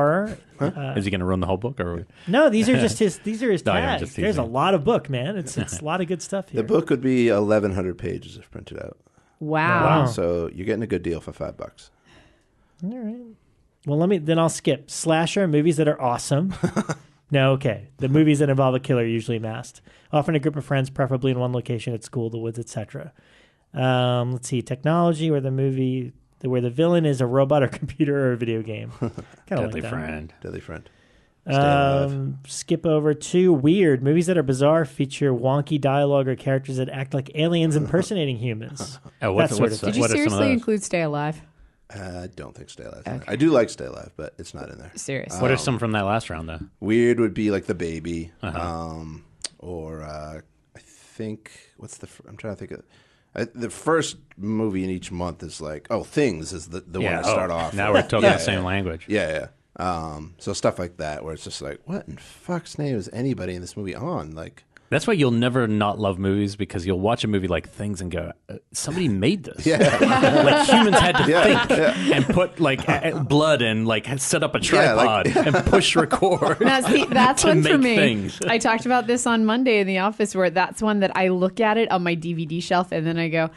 horror. Is he going to run the whole book, or No, these are just his. These are his No, yeah, tags. just There's a teasing. lot of book, man. It's a lot of good stuff here. The book would be 1,100 pages if printed out. Wow. Wow. So you're getting a good deal for $5. All right. Well, I'll skip slasher movies that are awesome. No, okay. The movies that involve a killer are usually masked. Often a group of friends, preferably in one location at school, the woods, etc. Let's see. Technology where the villain is a robot or computer or a video game. Kind of like Deadly that. Friend? Deadly Friend. Stay alive. Skip over to weird movies that are bizarre, feature wonky dialogue or characters that act like aliens impersonating humans. Oh, what, That sort what's of thing. Did you what are some of seriously those? include Stay Alive? I don't think Stay Alive. Okay. I do like Stay Alive, but it's not in there. Seriously. What are some from that last round though? Weird would be like The Baby, Uh-huh. or I think I'm trying to think of the first movie in each month is like Things is the one to start off. Now with. we're talking the same language. Yeah. So stuff like that where it's just like, what in fuck's name is anybody in this movie on? Like, That's why you'll never not love movies, because you'll watch a movie like Things and go, somebody made this. yeah, Like humans had to think yeah. and put like blood and like set up a tripod and push record. That's to one for make me. things. I talked about this on Monday in the office, where that's one that I look at it on my DVD shelf and then I go,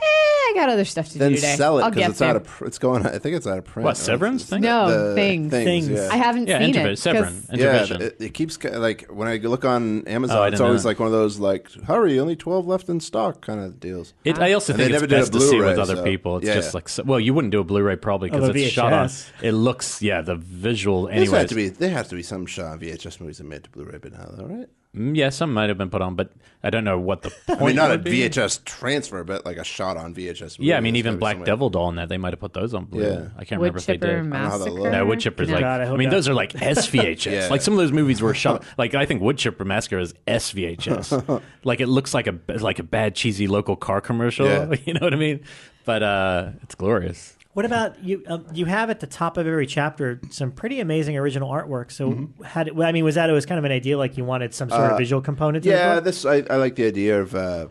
I got other stuff to then do today. sell it I'll because get it's there. out of. It's going. I think it's out of print. What, Severance thing? No, Things. Things. Yeah. I haven't Yeah, seen Intervision. it. Severin. 'cause- Intervision. It keeps like when I look on Oh, Amazon, I it's didn't always know. like one of those like, hurry, only 12 left in stock kind of deals. I also And they think it's never did a best to see Blu-ray, with other so- people. It's yeah, just yeah. like, well, you wouldn't do a Blu-ray probably because Oh, the it's shot on. VHS. It looks, the visual. There Anyways, has to be some shot of VHS movies that made to Blu-ray, but now, though, right? Yeah, some might have been put on, but I don't know what the point I mean, not a would be. VHS transfer, but like a shot on VHS. Movie. Yeah, I mean, There's even gotta be Black somewhere. Devil Doll in that, they might have put those on Blu-ray. Yeah. I can't Wood remember if they Chipper did. know how that Massacre. looks. No, Wood Chipper's Yeah. like, God, I I hope mean, not. those are like SVHS. Yeah. Like some of those movies were shot, like I think Wood Chipper Massacre is SVHS. Like it looks like a bad cheesy local car commercial. Yeah. You know what I mean? But it's glorious. What about you? You have at the top of every chapter some pretty amazing original artwork. So, was that it was kind of an idea like you wanted some sort of visual component? To Yeah, the book? I like the idea of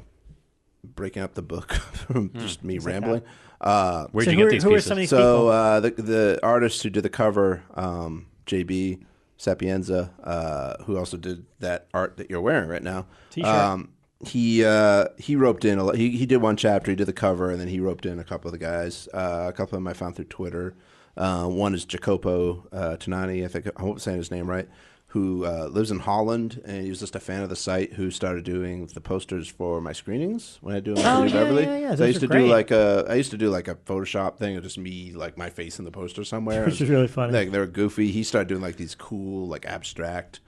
breaking up the book from just me rambling. Where'd So you who get are- these who are pieces? some of these people? So the artist who did the cover, JB Sapienza, who also did that art that you're wearing right now. T-shirt. He roped in he did one chapter, he did the cover, and then he roped in a couple of the guys. A couple of them I found through Twitter. One is Jacopo Tonani, I hope I'm saying his name right, who lives in Holland, and he was just a fan of the site, who started doing the posters for my screenings when I do them Oh, in yeah, Beverly. yeah, yeah. So I Those used are to do great. I used to do like a Photoshop thing of just me, like my face in the poster somewhere. Which is really funny. Like they were goofy. He started doing like these cool, like abstract,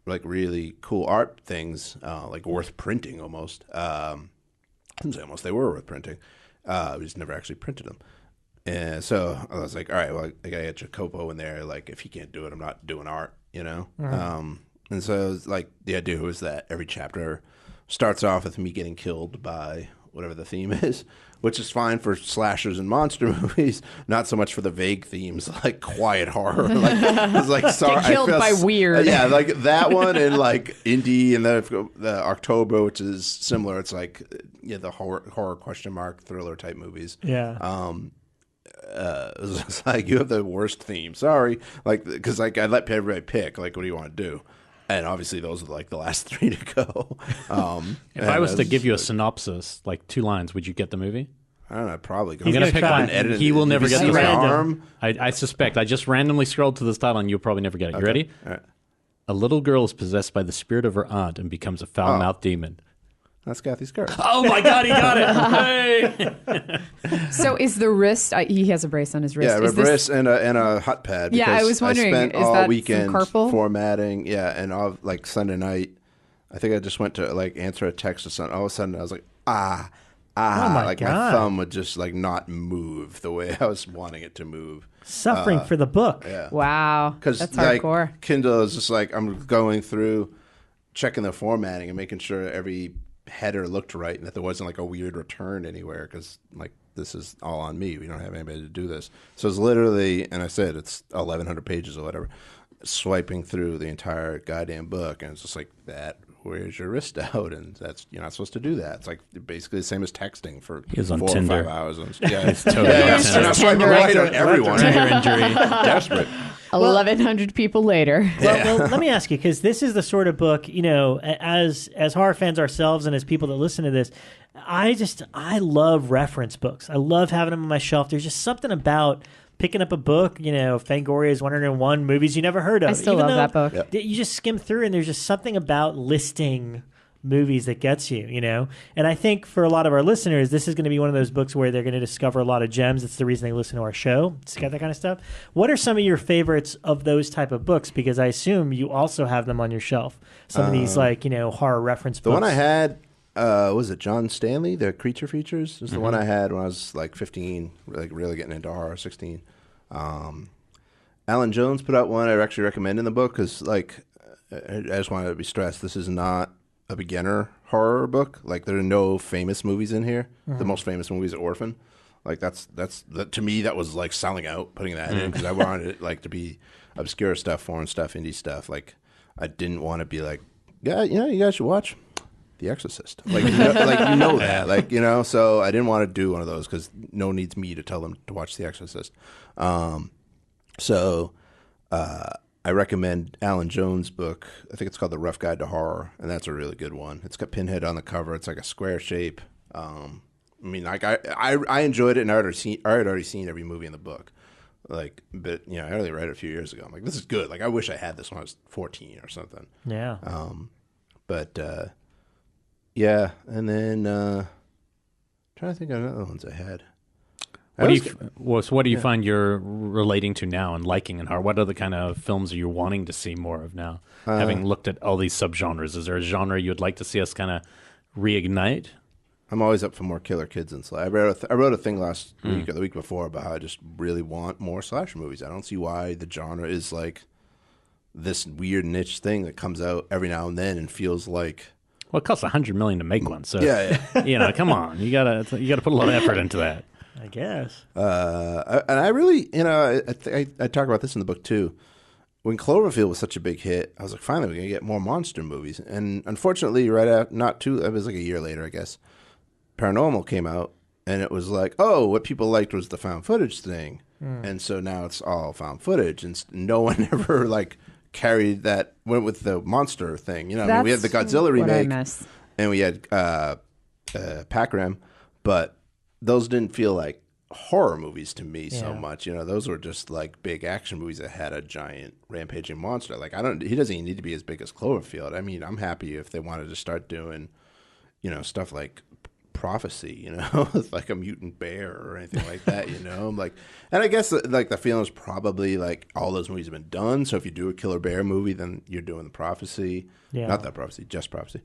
like really cool art things, like worth printing almost. I wouldn't say almost, they were worth printing. We just never actually printed them. And so I was like, all right, well, I gotta get Jacopo in there. Like, if he can't do it, I'm not doing art, you know? And so it was like, the idea was that every chapter starts off with me getting killed by whatever the theme is, which is fine for slashers and monster movies, not so much for the vague themes like quiet horror. Like, it's like, sorry, Get killed I feel by weird. Yeah, like that one, and like indie, and the October, which is similar. It's like the horror question mark thriller type movies. Yeah. It was just like, you have the worst theme. Sorry, like, because like I let everybody pick, like, what do you want to do? And obviously those are like the last three to go. If I was to give you a synopsis, like 2 lines, would you get the movie? I don't know. Probably. He's gonna pick try. one. Edit. He will never Have you get seen this my random. arm? I suspect. I just randomly scrolled to this title, and you'll probably never get it. You ready? All right. A little girl is possessed by the spirit of her aunt and becomes a foul-mouthed demon. That's Kathy Scarf. Oh my God, he got it! Hey! So is the wrist? He has a brace on his wrist. Yeah, Is a this- wrist and a hot pad. Yeah, I because was wondering, spent is all that some weekend carpal? formatting. Yeah, and all like Sunday night, I think I just went to like answer a text or something. All of a sudden, I was like, Oh my like God. my thumb would just like not move the way I was wanting it to move. Suffering for the book. Yeah, Wow, because that's like hardcore. Kindle is just like I'm going through, checking the formatting and making sure every header looked right and that there wasn't like a weird return anywhere. Because like this is all on me. We don't have anybody to do this. So it's literally, and I said it's 1,100 pages or whatever, swiping through the entire goddamn book, and it's just like that. Where's your wrist out? And that's you're not supposed to do that. It's like basically the same as texting for He was on 4 or Tinder. 5 hours. Yeah, it's totally yeah, on Tinder. I'm swiping Tinder. right on everyone. Finger injury. Desperate. 1,100 people later. Well, let me ask you, because this is the sort of book, you know, as horror fans ourselves and as people that listen to this, I love reference books. I love having them on my shelf. There's just something about picking up a book, you know, Fangoria's 101 movies you never heard of. I still Even love though that book. You just skim through, and there's just something about listing movies that gets you, you know? And I think for a lot of our listeners, this is going to be one of those books where they're going to discover a lot of gems. It's the reason they listen to our show. It's got that kind of stuff. What are some of your favorites of those type of books? Because I assume you also have them on your shelf. Some of these, like, you know, horror reference The books. one I had, was it John Stanley, the Creature Features? Is the one I had when I was like 15, like really getting into horror, 16. Alan Jones put out one I actually recommend in the book because, like, I just wanted to be stressed. This is not a beginner horror book. Like, there are no famous movies in here. The most famous movie is Orphan. Like, that's to me, that was like selling out, putting that in, because I wanted it like to be obscure stuff, foreign stuff, indie stuff. Like, I didn't want to be like, yeah, you know, you guys should watch The Exorcist. Like, you know that. Like, you know, so I didn't want to do one of those because no one needs me to tell them to watch The Exorcist. So I recommend Alan Jones' book. I think it's called The Rough Guide to Horror, and that's a really good one. It's got Pinhead on the cover. It's like a square shape. I mean, like I enjoyed it, and I had already seen every movie in the book. Like, but you know, I only read it a few years ago. I'm like, this is good. Like, I wish I had this when I was 14 or something. Yeah. But yeah, and then trying to think of other ones I had. What do you find you're relating to now and liking in horror? What other kind of films are you wanting to see more of now? Having looked at all these subgenres, is there a genre you would like to see us kind of reignite? I'm always up for more killer kids and slash. I wrote a thing last week or the week before about how I just really want more slasher movies. I don't see why the genre is like this weird niche thing that comes out every now and then and feels like. Well, it costs $100 million to make one, so Yeah. you know, come on, you gotta put a lot of effort into that. I guess. And I really, you know, I talk about this in the book too. When Cloverfield was such a big hit, I was like, finally, we're going to get more monster movies. And unfortunately, right after, it was like a year later, I guess, Paranormal came out, and it was like, oh, what people liked was the found footage thing. And so now it's all found footage, and no one ever, like, went with the monster thing. You know, I mean, we had the Godzilla remake, and we had Pac-Ram, but those didn't feel like horror movies to me so much. You know, those were just like big action movies that had a giant rampaging monster. Like, he doesn't even need to be as big as Cloverfield. I mean, I'm happy if they wanted to start doing, you know, stuff like Prophecy, you know, like a mutant bear or anything like that, you know. Like, and I guess like the feeling is probably like all those movies have been done. So if you do a killer bear movie, then you're doing the Prophecy. Yeah. Not that Prophecy, just Prophecy.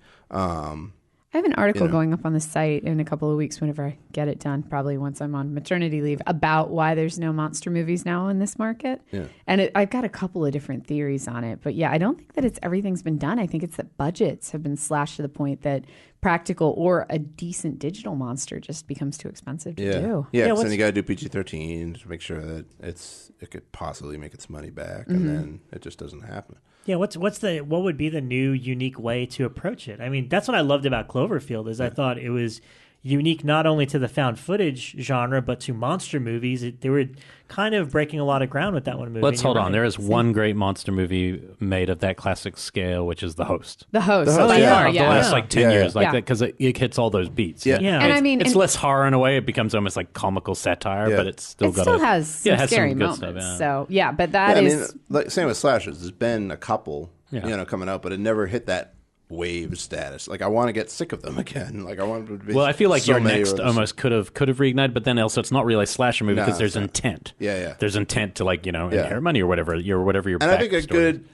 I have an article going up on the site in a couple of weeks whenever I get it done, probably once I'm on maternity leave, about why there's no monster movies now in this market. Yeah. And I've got a couple of different theories on it. But yeah, I don't think that everything's been done. I think it's that budgets have been slashed to the point that practical or a decent digital monster just becomes too expensive to do. Yeah, because then you got to do PG-13 to make sure that it could possibly make its money back, and then it just doesn't happen. Yeah, what would be the new unique way to approach it? I mean, that's what I loved about Cloverfield is I thought it was unique not only to the found footage genre but to monster movies. They were kind of breaking a lot of ground with that one movie. Let's hold on. There is one great monster movie made of that classic scale, which is The Host. The Host. Host, by yeah. far, Of the last like 10 years, like Yeah. that, because it hits all those beats. Yeah. Yeah. And I mean, it's and- less horror in a way. It becomes almost like comical satire, Yeah. but it's still It got still has some it has scary some good moments. stuff, yeah. So yeah, but that I is mean, like same with slashers. There's been a couple, Yeah. coming out, but it never hit that wave status. Like I want to get sick of them again. Like I want to be. Well, I feel like so your many next of those. almost could have reignited, but then also it's not really a slasher movie No, because there's it's not. intent. Yeah. There's intent to inherit money or whatever your And I think backstory.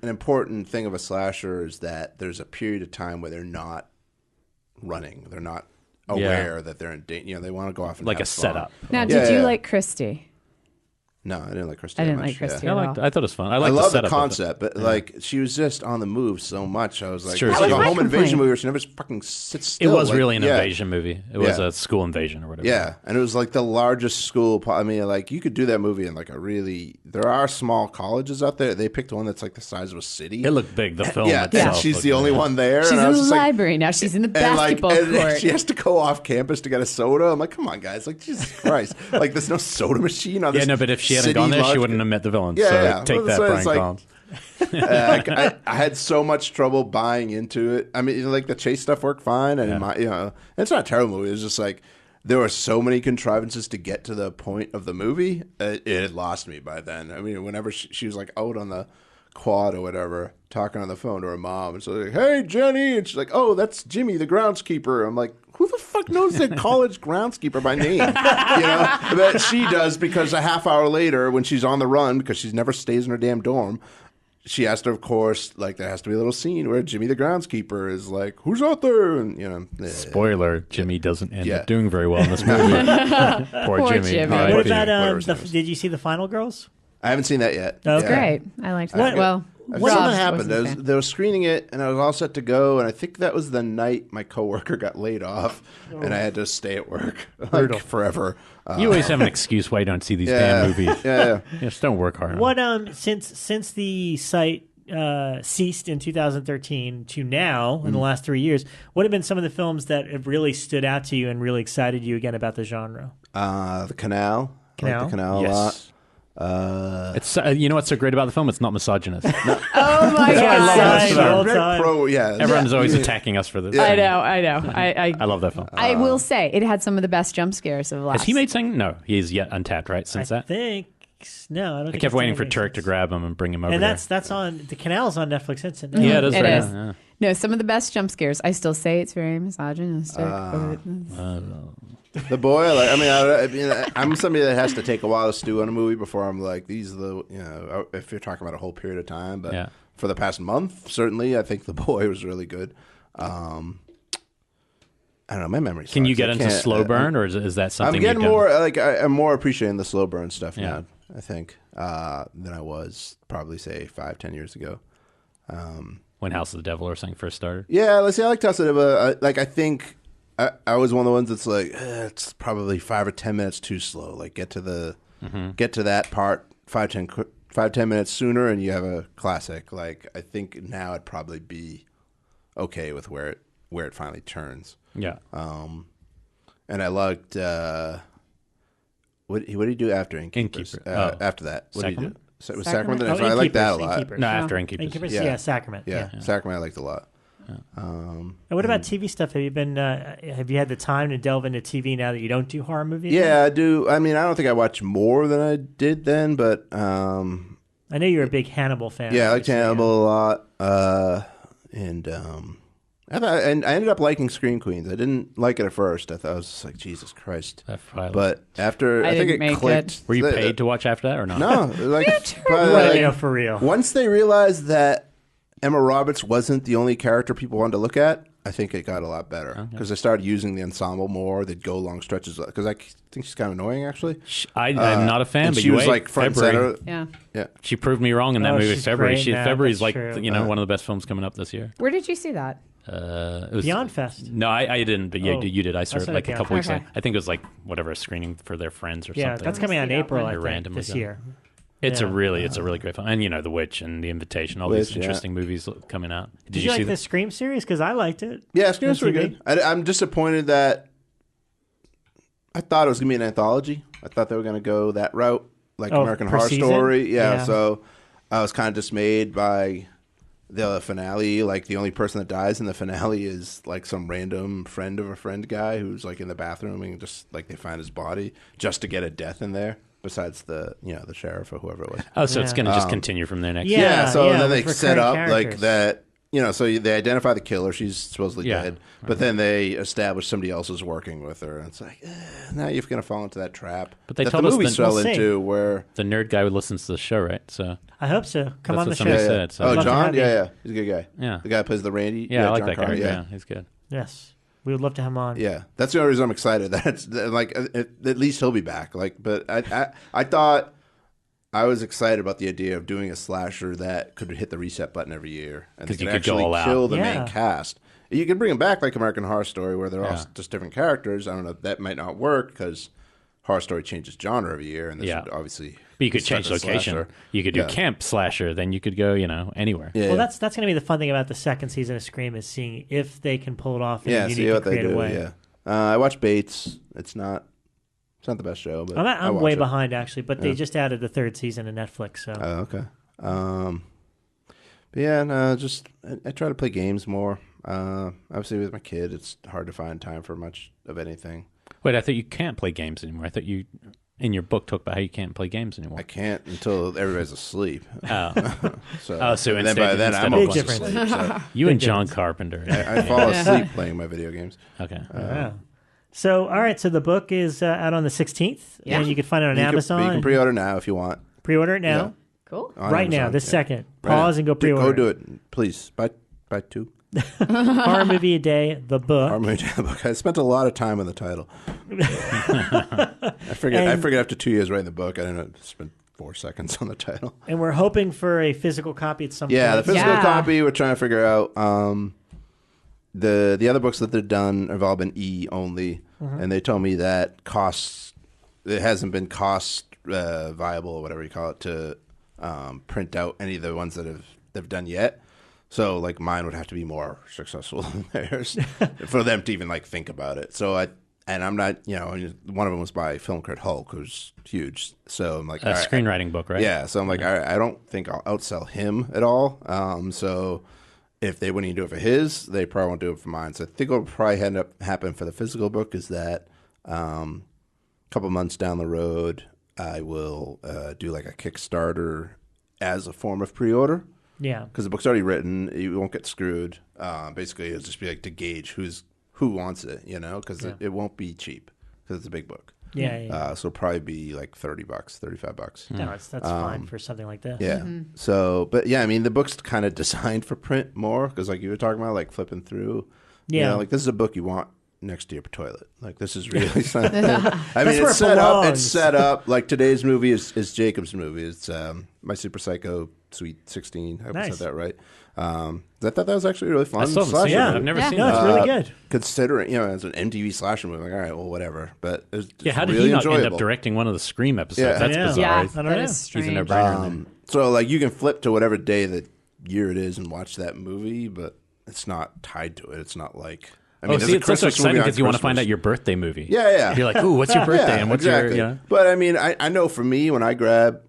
an important thing of a slasher is that there's a period of time where they're not running. They're not aware that they're in danger. They want to go off and like have a fun. setup. now. Yeah, Did you yeah. like Christie? No, I didn't like Christy. I that didn't much, like Christy. yeah. I thought it was fun. I I like love the setup of it. concept, but like she was just on the move so much. I was like, Sure, it's she like a was. home My invasion complaint. movie where she never fucking sits It still. was like, really an yeah. invasion movie. It was Yeah. a school invasion or whatever. Yeah, and it was like the largest school. I mean, like you could do that movie in like a really. There are small colleges out there. They picked one that's like the size of a city. It looked big. The film yeah, itself. and she's looked the only big. one there. She's and I in was the just like, library now. She's in the and basketball court. she has to go off campus to get a soda. I'm like, come on, guys! Like, Jesus Christ! Like, there's no soda machine on this. Yeah, no, but if she hadn't city gone there, she large- wouldn't have met the villain. Yeah, so yeah. take Well, that, so Brian it's like- Collins. I had so much trouble buying into it. I mean, like the chase stuff worked fine, and it's not a terrible movie. It's just like there were so many contrivances to get to the point of the movie. It had lost me by then. I mean, whenever she was like out on the quad or whatever, talking on the phone to her mom, and so like, "Hey, Jenny," and she's like, "Oh, that's Jimmy, the groundskeeper." I'm like, who the fuck knows the college groundskeeper by name? But she does, because a half hour later, when she's on the run, because she never stays in her damn dorm, she has to, of course, like there has to be a little scene where Jimmy the groundskeeper is like, "Who's out there?" And Spoiler: Jimmy doesn't end Yeah. up doing very well in this movie. Poor Poor Jimmy. Jimmy. All right. What Jimmy, about whatever his name is. did you see the Final Girls? I haven't seen that yet. Okay. Yeah. Great. I liked What- that. Well, What Rob happened? wasn't a fan. They were screening it, and I was all set to go. And I think that was the night my coworker got laid off, and I had to stay at work like forever. You always have an excuse why you don't see these Yeah. damn movies. Yeah. Just don't work hard. What since the site ceased in 2013 to now in the last 3 years, what have been some of the films that have really stood out to you and really excited you again about the genre? The Canal. I like Canal? the Canal a lot. Yes. It's you know what's so great about the film? It's not misogynist. oh my I love god! that the whole Rick time. Pro, yeah. Everyone's always attacking us for this. Yeah. I know. I love that film. I will say it had some of the best jump scares of the last. Has he made something? No, he's yet untapped, right? Since I that, think no. I don't. I think kept it's waiting for anything Turk to since. grab him and bring him over. And here. that's on the Canal's on Netflix. Isn't it? yeah, it is. It right is. now, yeah. No, some of the best jump scares. I still say it's very misogynistic. The boy, like, I mean, I'm somebody that has to take a while to stew on a movie before I'm like, these are the, if you're talking about a whole period of time, but Yeah. for the past month, certainly, I think The Boy was really good. I don't know, my memory. Can you sucks. get I into can't- slow burn, or is that something? I'm getting you've done? more like I'm more appreciating the slow burn stuff Yeah. now. I think than I was probably say 5-10 years ago. when House of the Devil or something first started. Yeah, let's see. I like House of the Devil. Like I think I was one of the ones that's like it's probably 5 or 10 minutes too slow. Like get to that part 5-10 minutes sooner, and you have a classic. Like I think now it'd probably be okay with where it finally turns. Yeah. And I liked what did he do after Innkeepers? Innkeeper. After that, what did he do? Sacrament? So it was Sacrament? Sacrament. The next one. I like that a lot. Innkeepers. No, after Innkeepers. Innkeepers, Yeah. yeah, Sacrament. Yeah, Sacrament I liked a lot. And what about TV stuff? Have you been? Have you had the time to delve into TV now that you don't do horror movies? Yeah, I do. I mean, I don't think I watched more than I did then, but I know you're a big Hannibal fan. yeah, I liked obviously, Hannibal a lot. And I ended up liking Scream Queens. I didn't like it at first. I thought I was just like, Jesus Christ. But after I I think didn't it make clicked. it. Were you paid to watch after that or not? No, like, probably Well, like- you know, for real. once they realized that Emma Roberts wasn't the only character people wanted to look at, I think it got a lot better because they started using the ensemble more. They'd go long stretches because I think she's kind of annoying actually. I'm not a fan, And but she you was wait, like front and February. center. Yeah. Yeah, She proved me wrong in that Oh, movie. she's February. great in that. February's That's like true. one of the best films coming up this year. Where did you see that? It was Beyond Fest. No, I didn't, but yeah, Oh, you did. I saw I it saw like it a couple Beyond weeks Fest. ago. I think it was like whatever a screening for their friends or Yeah, something. that's coming out in See that April, one. I think, Randomly this done. year. It's Yeah. a really great film, and you know, The Witch and The Invitation, all Witch, these yeah. interesting movies coming out. Did you you see like the Scream series? Because I liked it. yeah, Scream's On pretty TV? good. I'm disappointed that I thought it was gonna be an anthology. I thought they were gonna go that route, like American per Horror season? Story. Yeah. So I was kind of dismayed by the finale. Like the only person that dies in the finale is like some random friend of a friend guy who's like in the bathroom and just like they find his body just to get a death in there. Besides the the sheriff or whoever it was. Oh, so it's going to just continue from there next Yeah. year. Yeah, so then they with set up recurring like characters. that. So they identify the killer. She's supposedly Yeah. dead. But then they establish somebody else is working with her. And it's like, now you're going to fall into that trap. But they that told the us movies that- fell We'll see. into where... The nerd guy who listens to the show, right? So I hope so. Come That's on the what show. somebody Yeah, said, so- Oh, Love to John? have you. Yeah. He's a good guy. Yeah. The guy who plays the Randy. yeah, I like John that Carter, guy. Yeah, he's good. Yes. We would love to have him on. Yeah, that's the only reason I'm excited. That's like at least he'll be back. Like, but I thought I was excited about the idea of doing a slasher that could hit the reset button every year and 'Cause they you could could go actually all out. kill the Yeah. main cast. You could bring them back like American Horror Story, where they're all Yeah. just different characters. I don't know. That might not work because Horror Story changes genre every year, and this Yeah. would obviously. But you could be change such a location. slasher. You could do Yeah. camp slasher. Then you could go, anywhere. Yeah, Well, that's going to be the fun thing about the second season of Scream is seeing if they can pull it off in a see unique what and they creative do. way. Yeah, I watched Bates. It's not the best show, but I I'm watch way it. behind actually, but they just added the third season to Netflix. So Oh, okay. But yeah, no, just I try to play games more. Obviously, with my kid, it's hard to find time for much of anything. Wait, I thought you can't play games anymore. I thought you, in your book, talked about how you can't play games anymore. I can't until everybody's asleep. Oh, So, and then instead- by then instead I'm of Big almost difference. asleep. So you and John Carpenter. I fall asleep playing my video games. Okay. yeah. So all right, so the book is out on the 16th, Yeah. and you can find it on You can- Amazon. you can pre-order now if you want. Pre-order it now, Yeah. Cool. On right now, Amazon, this yeah. second. Right Pause now. and go pre-order. Go do it, please. Buy two. Horror Movie a Day, the book. Horror Movie book. I spent a lot of time on the title. I figured after 2 years writing the book, I didn't spend 4 seconds on the title. And we're hoping for a physical copy at some Yeah, the point. physical Yeah. copy. We're trying to figure out. The other books that they've done have all been E only, and they told me that costs. It hasn't been cost viable or whatever you call it to print out any of the ones that they've done yet. So like mine would have to be more successful than theirs for them to even like think about it. So I'm not, one of them was by Film Crit Hulk, who's huge. So I'm like, A all right, screenwriting book, right? yeah, so I'm like, I don't think I'll outsell him at all. So if they wouldn't even do it for his, they probably won't do it for mine. So I think what will probably end up happen for the physical book is that a couple months down the road, I will do like a Kickstarter as a form of pre-order. Yeah. Because the book's already written, you won't get screwed. Basically, it'll just be like to gauge who wants it, because it won't be cheap because it's a big book. Yeah. So it'll probably be like $30, $35. No, that's fine for something like this. Yeah. So, but yeah, I mean, the book's kind of designed for print more because, like you were talking about, like flipping through. Yeah. Like this is a book you want next to your toilet. Like this is really something. I That's mean, where it's it set up. belongs. It's set up like today's movie is Jacob's movie. It's My Super Psycho Sweet 16. I hope I Nice. said that right. I thought that was actually really fun. I still haven't seen it. Yeah. I've never Yeah. seen No, it. it's really good. Considering, as an MTV slasher movie, like, all right, well, whatever. But it was Yeah, how did really he not enjoyable. end up directing one of the Scream episodes? Yeah. That's Yeah. bizarre. Yeah, I don't that know. is He's a strange. no-brainer. So like you can flip to whatever day that year it is and watch that movie, but it's not tied to it. It's not like there's see, a it's so Christmas exciting movie on because you want to find Christmas. out your birthday movie. Yeah. You're like, ooh, what's your birthday? Yeah, and what's exactly. your, But I mean, I know for me when I grab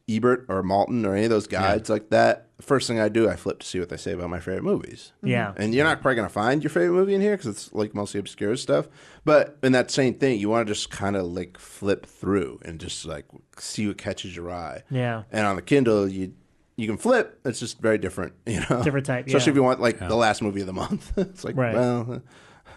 Ebert or Malton or any of those guides like that, first thing I do, I flip to see what they say about my favorite movies. Yeah. And you're not probably going to find your favorite movie in here because it's like mostly obscure stuff. But in that same thing, you want to just kind of like flip through and just like see what catches your eye. Yeah. And on the Kindle, you can flip. It's just very different, Different type, Especially yeah. if you want like the last movie of the month. It's like, Right. well,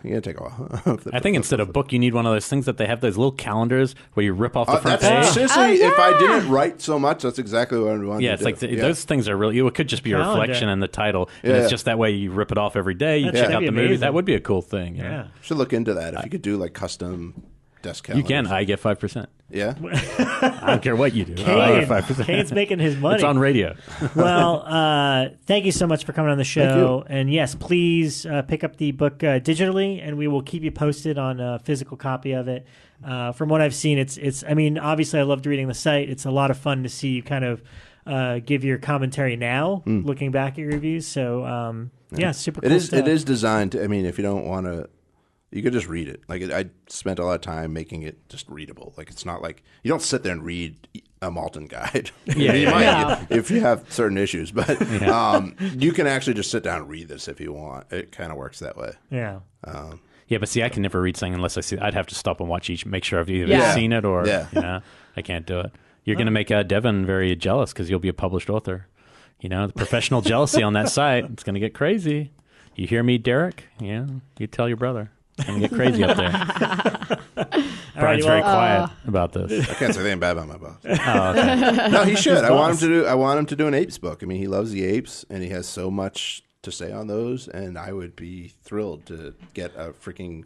you gotta take a while. I think instead of book, you need one of those things that they have those little calendars where you rip off the front that's page. seriously, Oh, if I yeah. didn't write so much, that's exactly what I wanted Yeah, to it's do. like Yeah. those things are really. It could just be a Calendar. reflection in the title, and Yeah. it's just that way you rip it off every day. You That'd check out be the movie. amazing. That would be a cool thing. you know? Yeah. Should look into that if you could do like custom desk You calendars. can. I get 5%. Yeah. I don't care what you do. I get 5%. Kane's making his money. It's on radio. Well, thank you so much for coming on the show. And yes, please pick up the book digitally, and we will keep you posted on a physical copy of it. From what I've seen, it's. I mean, obviously, I loved reading the site. It's a lot of fun to see you kind of give your commentary now, looking back at your reviews. So, yeah, super cool It is. stuff. It is designed to. I mean, if you don't want to You could just read it. Like I spent a lot of time making it just readable. Like it's not like you don't sit there and read a Malton guide. Yeah, You might yeah. if you have certain issues, but you can actually just sit down and read this if you want. It kind of works that way. Yeah. Yeah, but see, I can never read something unless I see. I'd have to stop and watch each, make sure I've either Yeah. seen it or Yeah. I can't do it. You're going to make Devin very jealous because you'll be a published author. The professional jealousy on that site, it's going to get crazy. You hear me, Derek? Yeah, you tell your brother. It's going to get crazy up there. Brian's very quiet about this. I can't say anything bad about my boss. Oh, okay. No, he should. I want him to do an apes book. I mean, he loves the apes, and he has so much to say on those, and I would be thrilled to get a freaking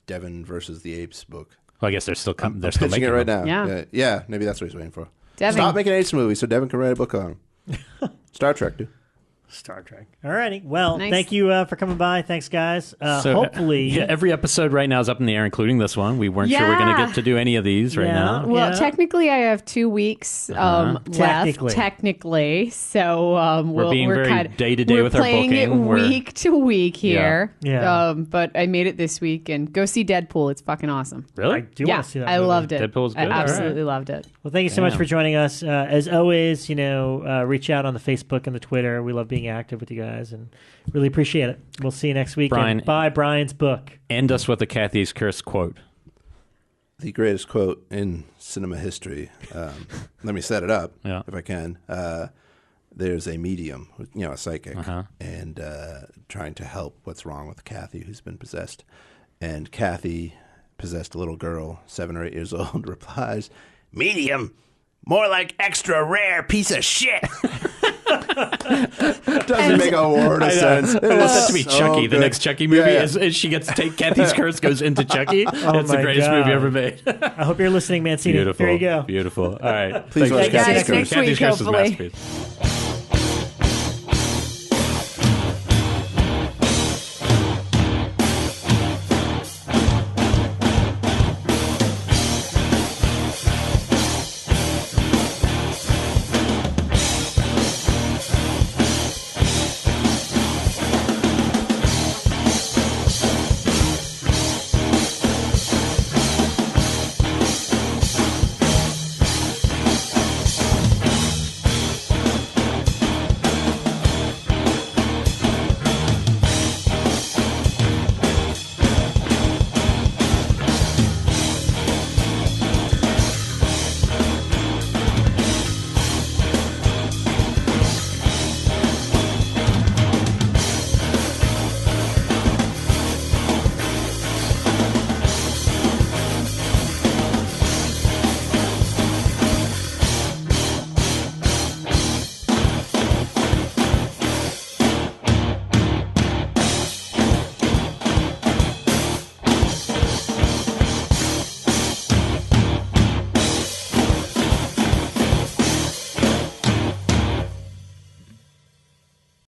Devin versus the Apes book. Well, I guess they're still I'm they're still pitching making it right them. now. Yeah, maybe that's what he's waiting for. Devin. Stop making apes movies so Devin can write a book on them. Star Trek, dude. Star Trek. All righty. Well, Nice. thank you for coming by. Thanks, guys. So, hopefully. every episode right now is up in the air, including this one. We weren't sure we're going to Yeah. get to do any of these right Yeah. now. Well, Yeah. technically, I have 2 weeks left. Technically, so We're being very kind of day-to-day with our playing it booking. We're- week to week here. Yeah. But I made it this week, and go see Deadpool. It's fucking awesome. Really? I do yeah, want to see that I movie. loved it. Deadpool's I good? absolutely loved it. Well, thank you so much Damn. for joining us. As always, reach out on the Facebook and the Twitter. We love being active with you guys and really appreciate it. We'll see you next week. Brian- And buy Brian's book. End us with a Kathy's Curse quote. The greatest quote in cinema history. Let me set it up, Yeah. if I can. There's a medium, a psychic, and trying to help what's wrong with Kathy, who's been possessed. And Kathy, possessed little girl, 7 or 8 years old, replies, "Medium, more like extra rare piece of shit." Doesn't make a word of sense. I want that to be So Chucky. The good. next Chucky movie Yeah. is she gets to take Kathy's curse, goes into Chucky. It's the my greatest God. movie ever made. I hope you're listening, Mancini. Beautiful. There you go. Beautiful. All right. Please Thank watch you. Kathy's Guys, Curse. next Kathy's week, Curse is a hopefully. masterpiece.